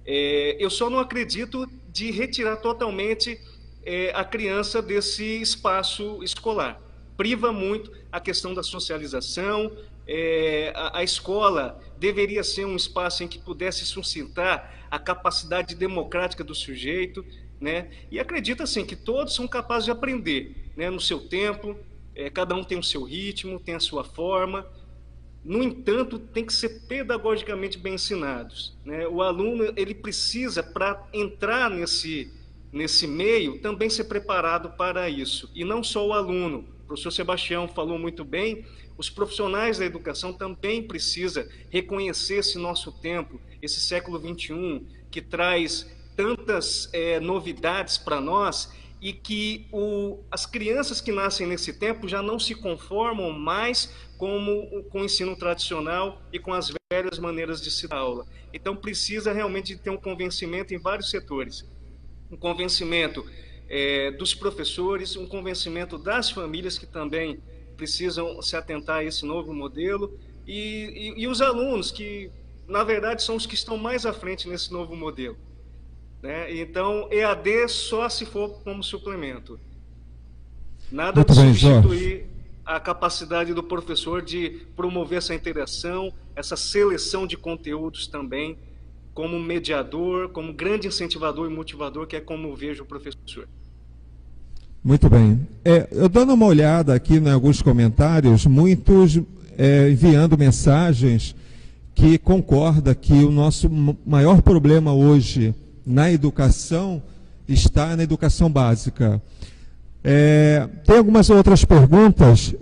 Eu só não acredito de retirar totalmente a criança desse espaço escolar. Priva muito a questão da socialização. A escola deveria ser um espaço em que pudesse suscitar a capacidade democrática do sujeito, né? E acredito assim, que todos são capazes de aprender, né, no seu tempo, cada um tem o seu ritmo, tem a sua forma. No entanto, tem que ser pedagogicamente bem ensinados, né? O aluno, ele precisa, para entrar nesse meio, também ser preparado para isso. E não só o aluno. O professor Sebastião falou muito bem, os profissionais da educação também precisam reconhecer esse nosso tempo, esse século XXI, que traz tantas novidades para nós, e que as crianças que nascem nesse tempo já não se conformam mais com o ensino tradicional e com as velhas maneiras de se dar aula. Então precisa realmente ter um convencimento em vários setores. Um convencimento dos professores, um convencimento das famílias que também precisam se atentar a esse novo modelo e os alunos que, na verdade, são os que estão mais à frente nesse novo modelo, né? Então, EAD só se for como suplemento. Nada de substituir a capacidade do professor de promover essa interação, essa seleção de conteúdos também, como mediador, como grande incentivador e motivador, que é como eu vejo o professor. Muito bem. Eu dando uma olhada aqui em alguns comentários, muitos enviando mensagens que concordam que o nosso maior problema hoje na educação está na educação básica. Tem algumas outras perguntas,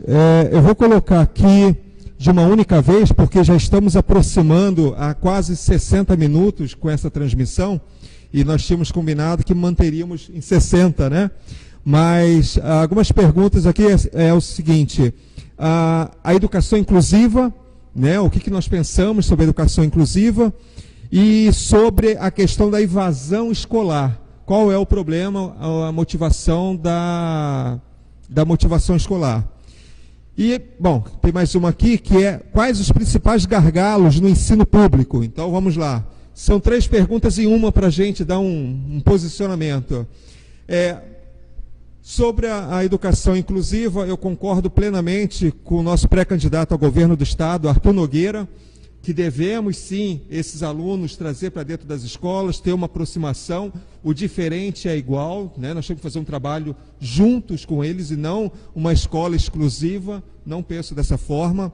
eu vou colocar aqui de uma única vez, porque já estamos aproximando a quase 60 minutos com essa transmissão, e nós tínhamos combinado que manteríamos em 60, né? Mas algumas perguntas aqui é o seguinte, a educação inclusiva, né? O que nós pensamos sobre a educação inclusiva e sobre a questão da evasão escolar. Qual é o problema, a motivação da motivação escolar? E, bom, tem mais uma aqui, que é quais os principais gargalos no ensino público? Então, vamos lá. São 3 perguntas em uma para a gente dar um posicionamento. Sobre a educação inclusiva, eu concordo plenamente com o nosso pré-candidato ao governo do Estado, Arthur Nogueira, que devemos, sim, esses alunos trazer para dentro das escolas, ter uma aproximação, o diferente é igual, né? Nós temos que fazer um trabalho juntos com eles e não uma escola exclusiva, não penso dessa forma.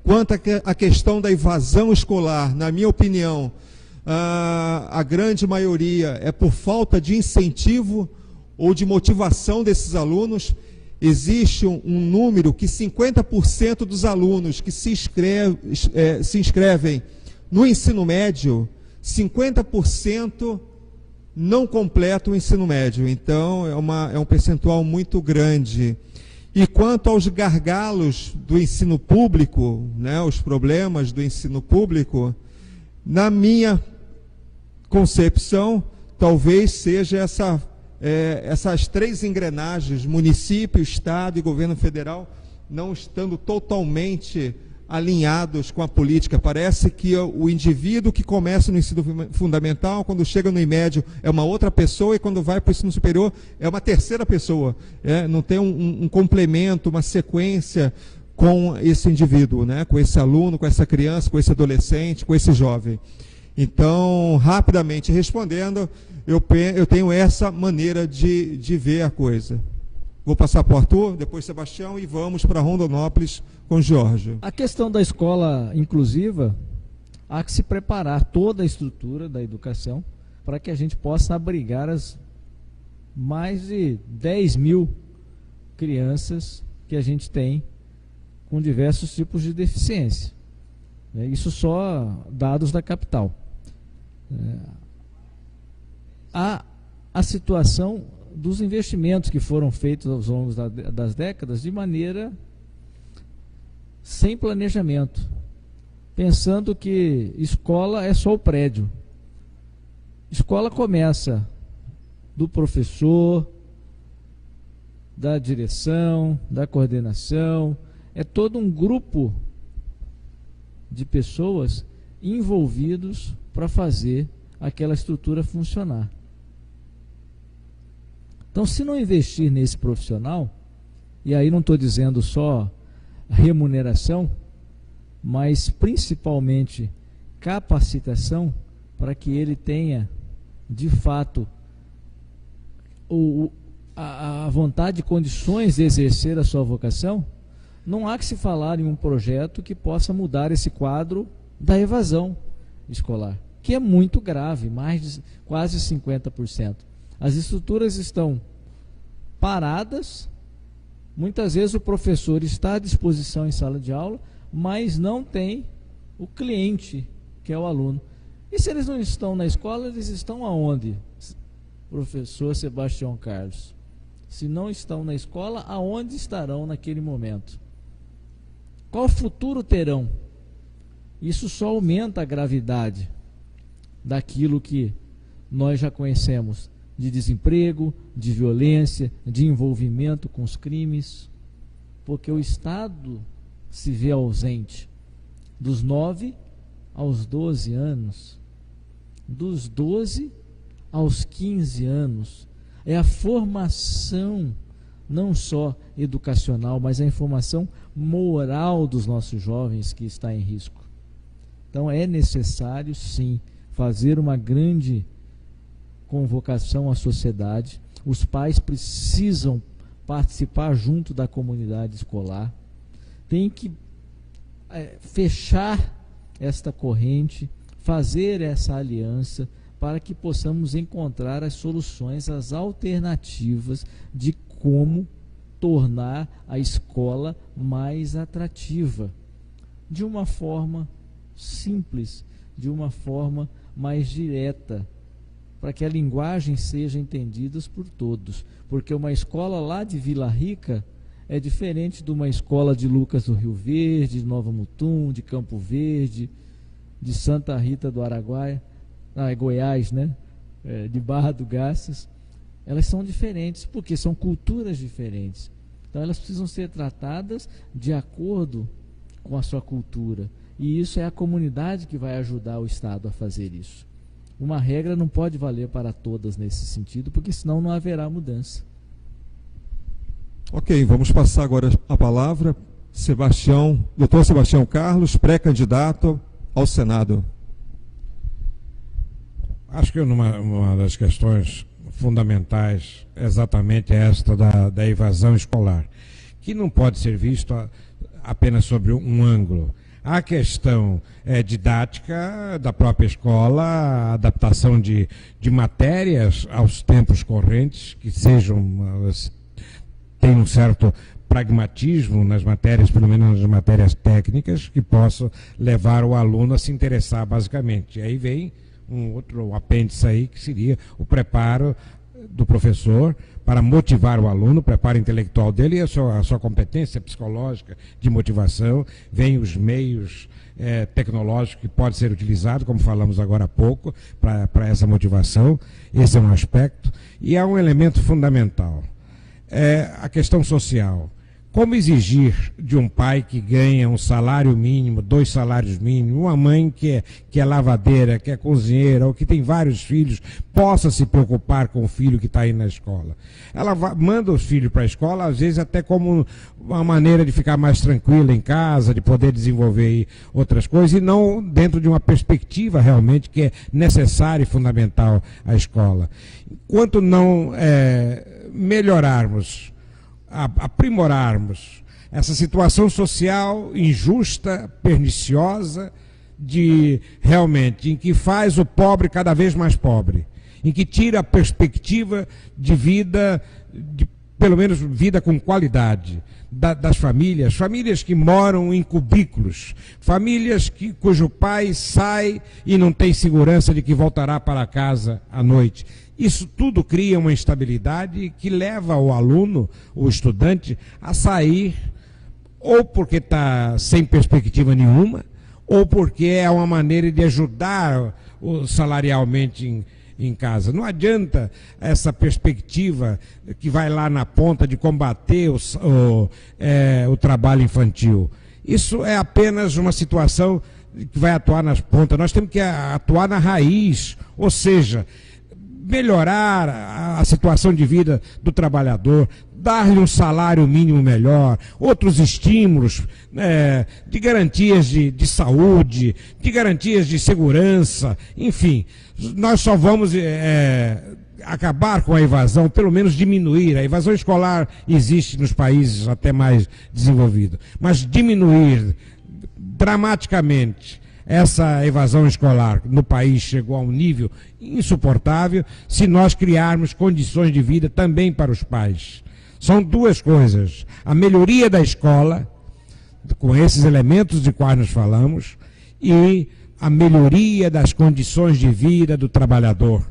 Quanto à questão da evasão escolar, na minha opinião, a grande maioria é por falta de incentivo ou de motivação desses alunos. Existe um número que 50% dos alunos que se inscrevem no ensino médio, 50% não completam o ensino médio. Então, é um percentual muito grande. E quanto aos gargalos do ensino público, né, os problemas do ensino público, na minha concepção, talvez seja essas três engrenagens, município, Estado e governo federal, não estando totalmente alinhados com a política. Parece que o indivíduo que começa no ensino fundamental, quando chega no médio, é uma outra pessoa, e quando vai para o ensino superior, é uma terceira pessoa. Não tem um complemento, uma sequência com esse indivíduo, né? Com esse aluno, com essa criança, com esse adolescente, com esse jovem. Então, rapidamente respondendo, eu tenho essa maneira de ver a coisa. Vou passar para o Arthur, depois Sebastião, e vamos para Rondonópolis com o Jorge. A questão da escola inclusiva, há que se preparar toda a estrutura da educação para que a gente possa abrigar as mais de 10 mil crianças que a gente tem com diversos tipos de deficiência. Isso só dados da capital. Há a situação dos investimentos que foram feitos ao longo das décadas de maneira sem planejamento, pensando que escola é só o prédio. Escola começa do professor, da direção, da coordenação, é todo um grupo de pessoas envolvidos para fazer aquela estrutura funcionar. Então, se não investir nesse profissional, e aí não estou dizendo só remuneração, mas principalmente capacitação, para que ele tenha, de fato, a vontade e condições de exercer a sua vocação, não há que se falar em um projeto que possa mudar esse quadro da evasão escolar, que é muito grave, mais de quase 50%. As estruturas estão paradas, muitas vezes o professor está à disposição em sala de aula, mas não tem o cliente, que é o aluno. E se eles não estão na escola, eles estão aonde, professor Sebastião Carlos? Se não estão na escola, aonde estarão naquele momento? Qual futuro terão? Isso só aumenta a gravidade daquilo que nós já conhecemos, de desemprego, de violência, de envolvimento com os crimes, porque o Estado se vê ausente dos 9 aos 12 anos, dos 12 aos 15 anos. É a formação, não só educacional, mas a informação moral dos nossos jovens que está em risco. Então é necessário, sim, fazer uma grande convocação à sociedade. Os pais precisam participar junto da comunidade escolar. Tem que fechar esta corrente, fazer essa aliança para que possamos encontrar as soluções, as alternativas de como tornar a escola mais atrativa, de uma forma simples, de uma forma mais direta, para que a linguagem seja entendida por todos, porque uma escola lá de Vila Rica é diferente de uma escola de Lucas do Rio Verde, de Nova Mutum, de Campo Verde, de Santa Rita do Araguaia, é Goiás, né? De Barra do Garças. Elas são diferentes, porque são culturas diferentes. Então elas precisam ser tratadas de acordo com a sua cultura. E isso é a comunidade que vai ajudar o Estado a fazer isso. Uma regra não pode valer para todas nesse sentido, porque senão não haverá mudança. Ok, vamos passar agora a palavra Dr. Sebastião Carlos, pré-candidato ao Senado. Acho que uma das questões fundamentais é exatamente esta da evasão escolar, que não pode ser vista apenas sobre um ângulo. A questão didática da própria escola, a adaptação de matérias aos tempos correntes, que tenham um certo pragmatismo nas matérias, pelo menos nas matérias técnicas, que possam levar o aluno a se interessar basicamente. E aí vem um outro apêndice aí, que seria o preparo do professor para motivar o aluno, o preparo intelectual dele e a sua competência psicológica de motivação. Vem os meios tecnológicos que podem ser utilizados, como falamos agora há pouco, para essa motivação. Esse é um aspecto. E há um elemento fundamental, a questão social. Como exigir de um pai que ganha um salário mínimo, 2 salários mínimos, uma mãe que é lavadeira, que é cozinheira, ou que tem vários filhos, possa se preocupar com o filho que está aí na escola? Ela manda os filhos para a escola, às vezes até como uma maneira de ficar mais tranquila em casa, de poder desenvolver aí outras coisas, e não dentro de uma perspectiva realmente que é necessária e fundamental à escola. Enquanto não melhorarmos, aprimorarmos essa situação social injusta, perniciosa, em que faz o pobre cada vez mais pobre, em que tira a perspectiva de vida, pelo menos vida com qualidade, das famílias que moram em cubículos, famílias cujo pai sai e não tem segurança de que voltará para casa à noite. Isso tudo cria uma instabilidade que leva o aluno, o estudante, a sair ou porque está sem perspectiva nenhuma, ou porque é uma maneira de ajudar salarialmente em casa. Não adianta essa perspectiva que vai lá na ponta de combater o trabalho infantil. Isso é apenas uma situação que vai atuar nas pontas. Nós temos que atuar na raiz, ou seja, melhorar a situação de vida do trabalhador, dar-lhe um salário mínimo melhor, outros estímulos de garantias de saúde, de garantias de segurança, enfim. Nós só vamos acabar com a evasão, pelo menos diminuir. A evasão escolar existe nos países até mais desenvolvidos, mas diminuir dramaticamente essa evasão escolar no país chegou a um nível insuportável se nós criarmos condições de vida também para os pais. São duas coisas: a melhoria da escola, com esses elementos de quais nós falamos, e a melhoria das condições de vida do trabalhador.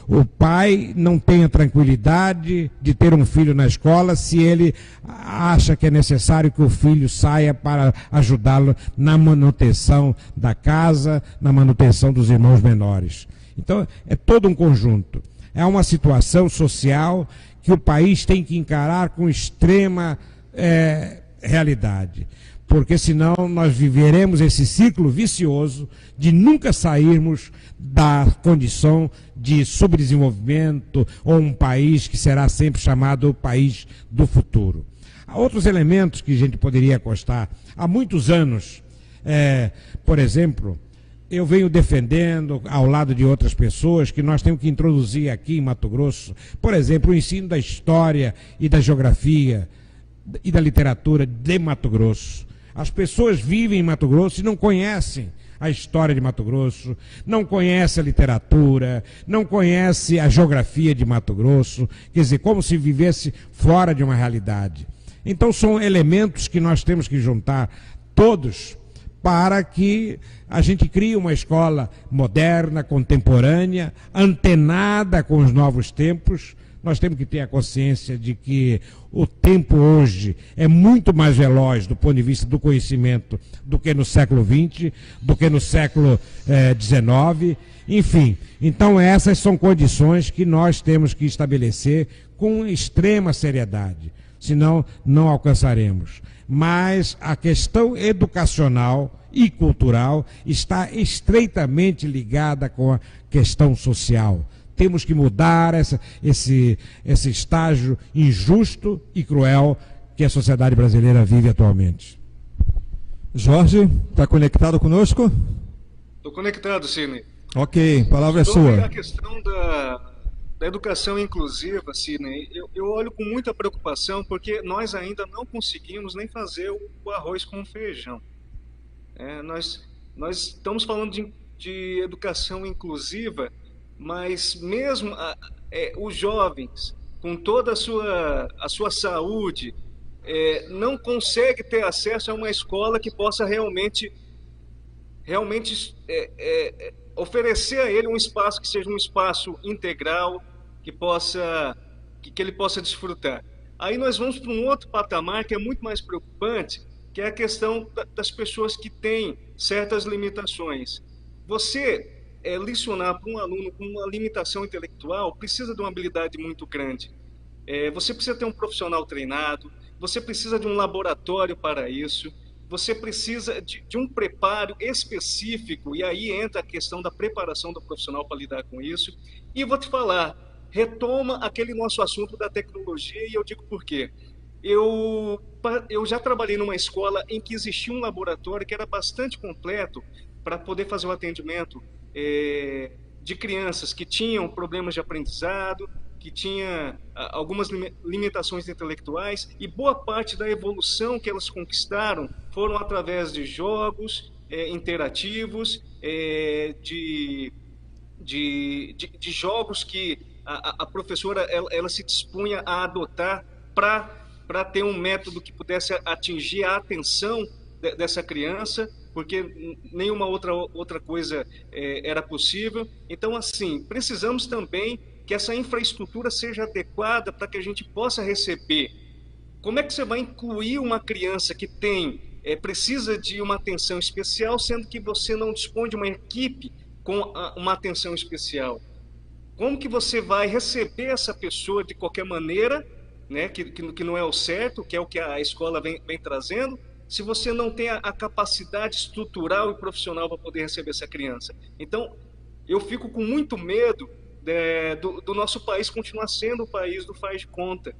O pai não tem a tranquilidade de ter um filho na escola se ele acha que é necessário que o filho saia para ajudá-lo na manutenção da casa, na manutenção dos irmãos menores. Então, é todo um conjunto. É uma situação social que o país tem que encarar com extrema realidade. Porque senão nós viveremos esse ciclo vicioso de nunca sairmos da condição de subdesenvolvimento ou um país que será sempre chamado o país do futuro. Há outros elementos que a gente poderia acostar. Há muitos anos, por exemplo, eu venho defendendo, ao lado de outras pessoas, que nós temos que introduzir aqui em Mato Grosso, por exemplo, o ensino da história e da geografia e da literatura de Mato Grosso. As pessoas vivem em Mato Grosso e não conhecem a história de Mato Grosso, não conhecem a literatura, não conhecem a geografia de Mato Grosso, quer dizer, como se vivesse fora de uma realidade. Então são elementos que nós temos que juntar todos para que a gente crie uma escola moderna, contemporânea, antenada com os novos tempos. Nós temos que ter a consciência de que o tempo hoje é muito mais veloz do ponto de vista do conhecimento do que no século XX, do que no século XIX, enfim. Então essas são condições que nós temos que estabelecer com extrema seriedade. senão não alcançaremos. Mas a questão educacional e cultural está estreitamente ligada com a questão social. Temos que mudar esse estágio injusto e cruel que a sociedade brasileira vive atualmente. Jorge, está conectado conosco? Estou conectado, Sidney. Ok, a palavra é Sobre sua. a questão da educação inclusiva, Sidney, eu olho com muita preocupação porque nós ainda não conseguimos nem fazer o arroz com feijão. Nós estamos falando de educação inclusiva, mas mesmo os jovens, com toda a sua saúde, não conseguem ter acesso a uma escola que possa realmente oferecer a ele um espaço que seja um espaço integral, que ele possa desfrutar. Aí nós vamos para um outro patamar que é muito mais preocupante, que é a questão das pessoas que têm certas limitações. Você lecionar para um aluno com uma limitação intelectual precisa de uma habilidade muito grande. Você precisa ter um profissional treinado, você precisa de um laboratório para isso, você precisa de um preparo específico, e aí entra a questão da preparação do profissional para lidar com isso. E vou te falar, retoma aquele nosso assunto da tecnologia, e eu digo por quê. Eu já trabalhei numa escola em que existia um laboratório que era bastante completo para poder fazer o atendimento de crianças que tinham problemas de aprendizado, que tinha algumas limitações intelectuais, e boa parte da evolução que elas conquistaram foram através de jogos interativos, de jogos que a professora ela se dispunha a adotar para ter um método que pudesse atingir a atenção dessa criança, porque nenhuma outra coisa era possível. Então, assim, precisamos também que essa infraestrutura seja adequada para que a gente possa receber. Como é que você vai incluir uma criança que precisa de uma atenção especial, sendo que você não dispõe de uma equipe com uma atenção especial? Como que você vai receber essa pessoa de qualquer maneira, né, que não é o certo, que é o que a escola vem trazendo, se você não tem a capacidade estrutural e profissional para poder receber essa criança? Então, eu fico com muito medo do nosso país continuar sendo o país do faz de conta,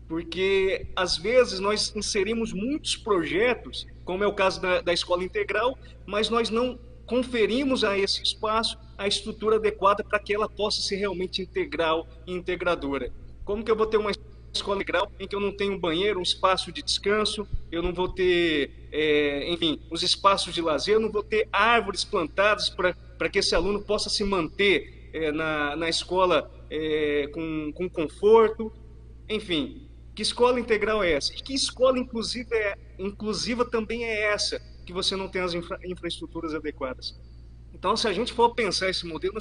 porque às vezes nós inserimos muitos projetos, como é o caso da escola integral, mas nós não conferimos a esse espaço a estrutura adequada para que ela possa ser realmente integral e integradora. Como que eu vou ter uma escola integral em que eu não tenho um banheiro, um espaço de descanso, eu não vou ter, enfim, os espaços de lazer, eu não vou ter árvores plantadas para que esse aluno possa se manter na escola com conforto? Enfim, que escola integral é essa? E que escola inclusiva também é essa, que você não tem as infraestruturas adequadas? Então, se a gente for pensar esse modelo,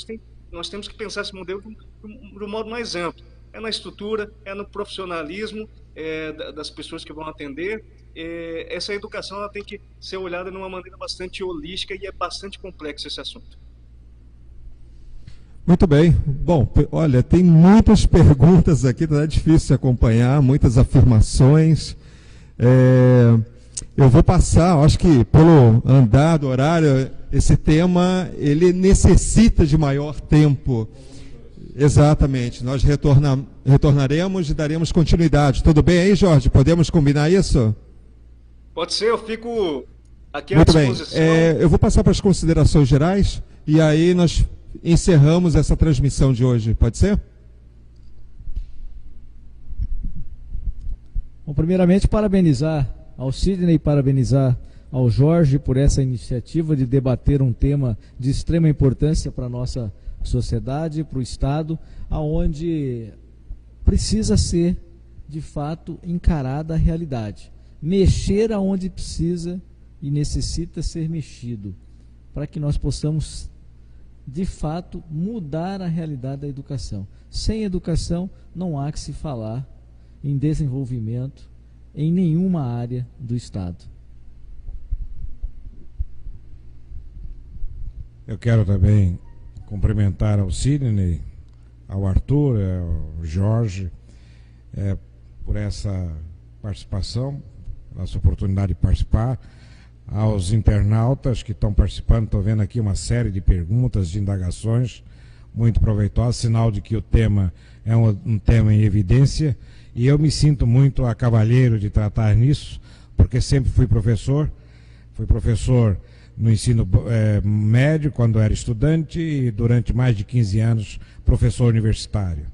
nós temos que pensar esse modelo de um modo mais amplo. É na estrutura, é no profissionalismo das pessoas que vão atender. Essa educação ela tem que ser olhada de uma maneira bastante holística, e é bastante complexo esse assunto. Muito bem. Bom, olha, tem muitas perguntas aqui, tá difícil acompanhar, muitas afirmações. Eu vou passar, acho que pelo andar do horário, esse tema, ele necessita de maior tempo. Exatamente. Nós retornaremos e daremos continuidade. Tudo bem aí, Jorge? Podemos combinar isso? Pode ser, eu fico aqui à Muito bem. disposição. Eu vou passar para as considerações gerais e aí nós encerramos essa transmissão de hoje. Pode ser? Bom, primeiramente, parabenizar ao Sidney e parabenizar ao Jorge por essa iniciativa de debater um tema de extrema importância para a nossa sociedade, para o Estado, aonde precisa ser, de fato, encarada a realidade. Mexer aonde precisa e necessita ser mexido, para que nós possamos, de fato, mudar a realidade da educação. Sem educação, não há que se falar em desenvolvimento em nenhuma área do Estado. Eu quero também cumprimentar ao Sidney, ao Arthur, ao Jorge, por essa participação, nossa oportunidade de participar, aos internautas que estão participando. Estou vendo aqui uma série de perguntas, de indagações muito proveitosas, sinal de que o tema é um tema em evidência, e eu me sinto muito a cavalheiro de tratar nisso, porque sempre fui professor no ensino médio, quando era estudante, e durante mais de 15 anos professor universitário.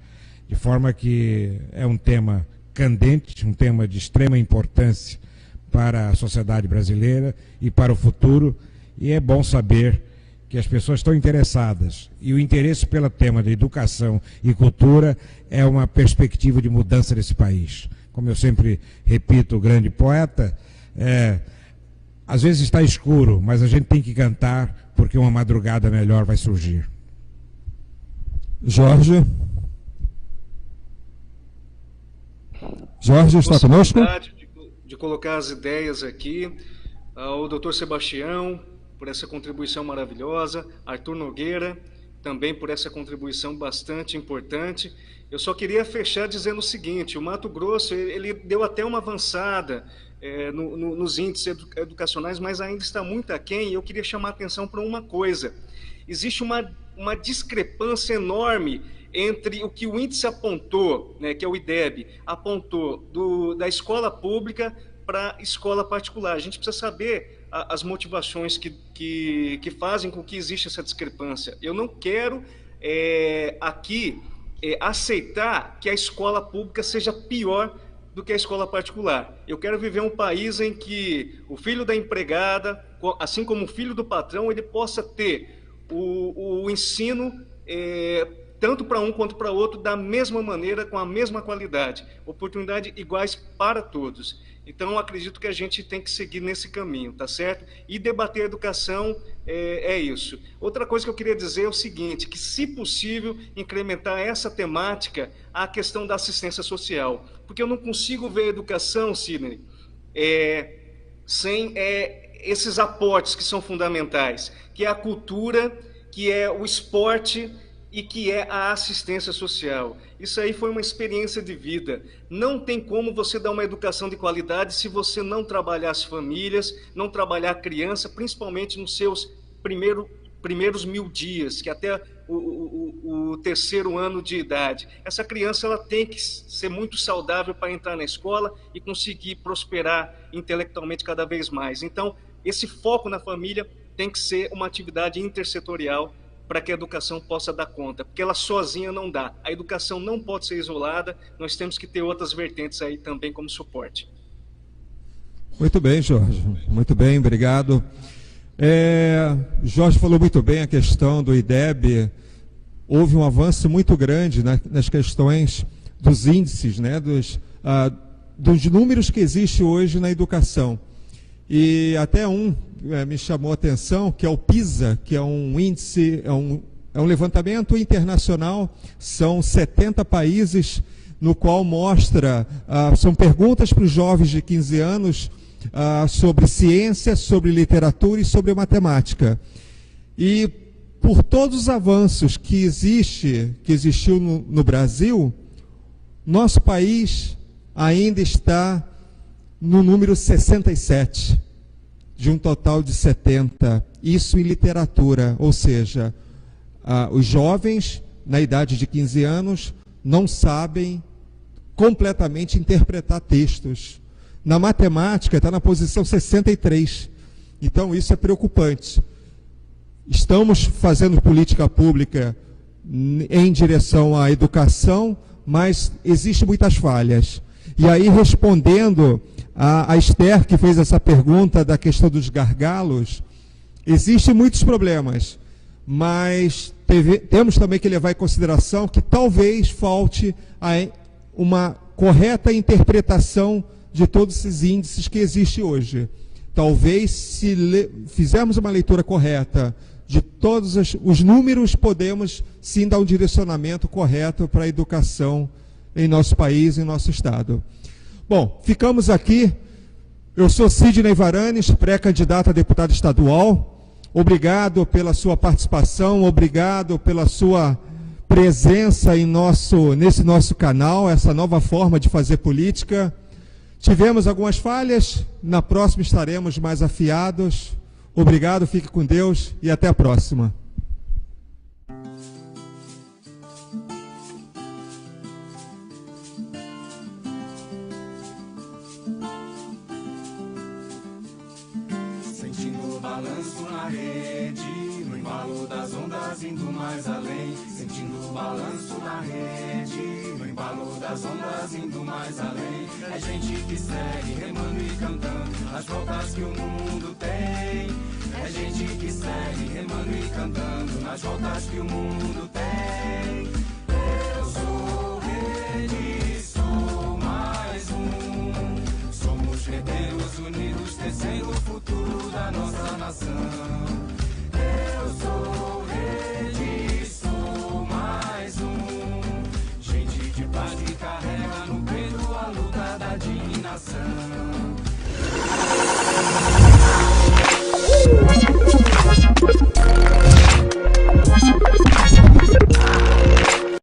De forma que é um tema candente, um tema de extrema importância para a sociedade brasileira e para o futuro, e é bom saber que as pessoas estão interessadas, e o interesse pelo tema de educação e cultura é uma perspectiva de mudança desse país. Como eu sempre repito, o grande poeta, às vezes está escuro, mas a gente tem que cantar, porque uma madrugada melhor vai surgir. Jorge está conosco? De colocar as ideias aqui, ao Dr. Sebastião, por essa contribuição maravilhosa, Arthur Nogueira, também por essa contribuição bastante importante. Eu só queria fechar dizendo o seguinte: o Mato Grosso, ele deu até uma avançada nos índices educacionais, mas ainda está muito aquém, e eu queria chamar a atenção para uma coisa. Existe uma discrepância enorme entre o que o índice apontou, né, que é o IDEB, apontou da escola pública para a escola particular. A gente precisa saber as motivações que fazem com que exista essa discrepância. Eu não quero aqui aceitar que a escola pública seja pior do que a escola particular. Eu quero viver um país em que o filho da empregada, assim como o filho do patrão, ele possa ter o ensino tanto para um quanto para outro da mesma maneira, com a mesma qualidade, oportunidades iguais para todos. Então, eu acredito que a gente tem que seguir nesse caminho, tá certo? E debater a educação é isso. Outra coisa que eu queria dizer é o seguinte, que, se possível, incrementar essa temática à questão da assistência social. Porque eu não consigo ver a educação, Sidney, sem esses aportes que são fundamentais, que é a cultura, que é o esporte e que é a assistência social. Isso aí foi uma experiência de vida. Não tem como você dar uma educação de qualidade se você não trabalhar as famílias, não trabalhar a criança, principalmente nos seus primeiros 1000 dias, que até o 3º ano de idade. Essa criança ela tem que ser muito saudável para entrar na escola e conseguir prosperar intelectualmente cada vez mais. Então, esse foco na família tem que ser uma atividade intersetorial para que a educação possa dar conta, porque ela sozinha não dá. A educação não pode ser isolada, nós temos que ter outras vertentes aí também como suporte. Muito bem, Jorge. Muito bem, obrigado. Jorge falou muito bem a questão do IDEB. Houve um avanço muito grande nas questões dos índices, né, dos números que existem hoje na educação. E até me chamou a atenção, que é o PISA, que é um índice, é um levantamento internacional, são 70 países, no qual mostra, são perguntas para os jovens de 15 anos sobre ciência, sobre literatura e sobre matemática. E por todos os avanços que existiu no Brasil, nosso país ainda está no número 67, de um total de 70, isso em literatura, ou seja, os jovens na idade de 15 anos não sabem completamente interpretar textos. Na matemática está na posição 63, então isso é preocupante. Estamos fazendo política pública em direção à educação, mas existem muitas falhas. E aí, respondendo a Esther, que fez essa pergunta da questão dos gargalos, existem muitos problemas, mas temos também que levar em consideração que talvez falte uma correta interpretação de todos esses índices que existem hoje. Talvez, se fizermos uma leitura correta de todos os números, podemos sim dar um direcionamento correto para a educação em nosso país, em nosso estado. Bom, ficamos aqui. Eu sou Sidney Varanes, pré-candidato a deputado estadual. Obrigado pela sua participação, obrigado pela sua presença nesse nosso canal, essa nova forma de fazer política. Tivemos algumas falhas, na próxima estaremos mais afiados. Obrigado, fique com Deus e até a próxima. Sentindo o balanço na rede, no embalo das ondas indo mais além. Sentindo o balanço na rede, no embalo das ondas indo mais além. É gente que segue remando e cantando nas voltas que o mundo tem. É gente que segue remando e cantando nas voltas que o mundo tem. Eu sou rede, sou mais um. Somos redeiros unidos, tecendo o futuro da nossa nação. Eu sou rede, sou mais um. Gente de paz que carrega no peito a luta da dignação.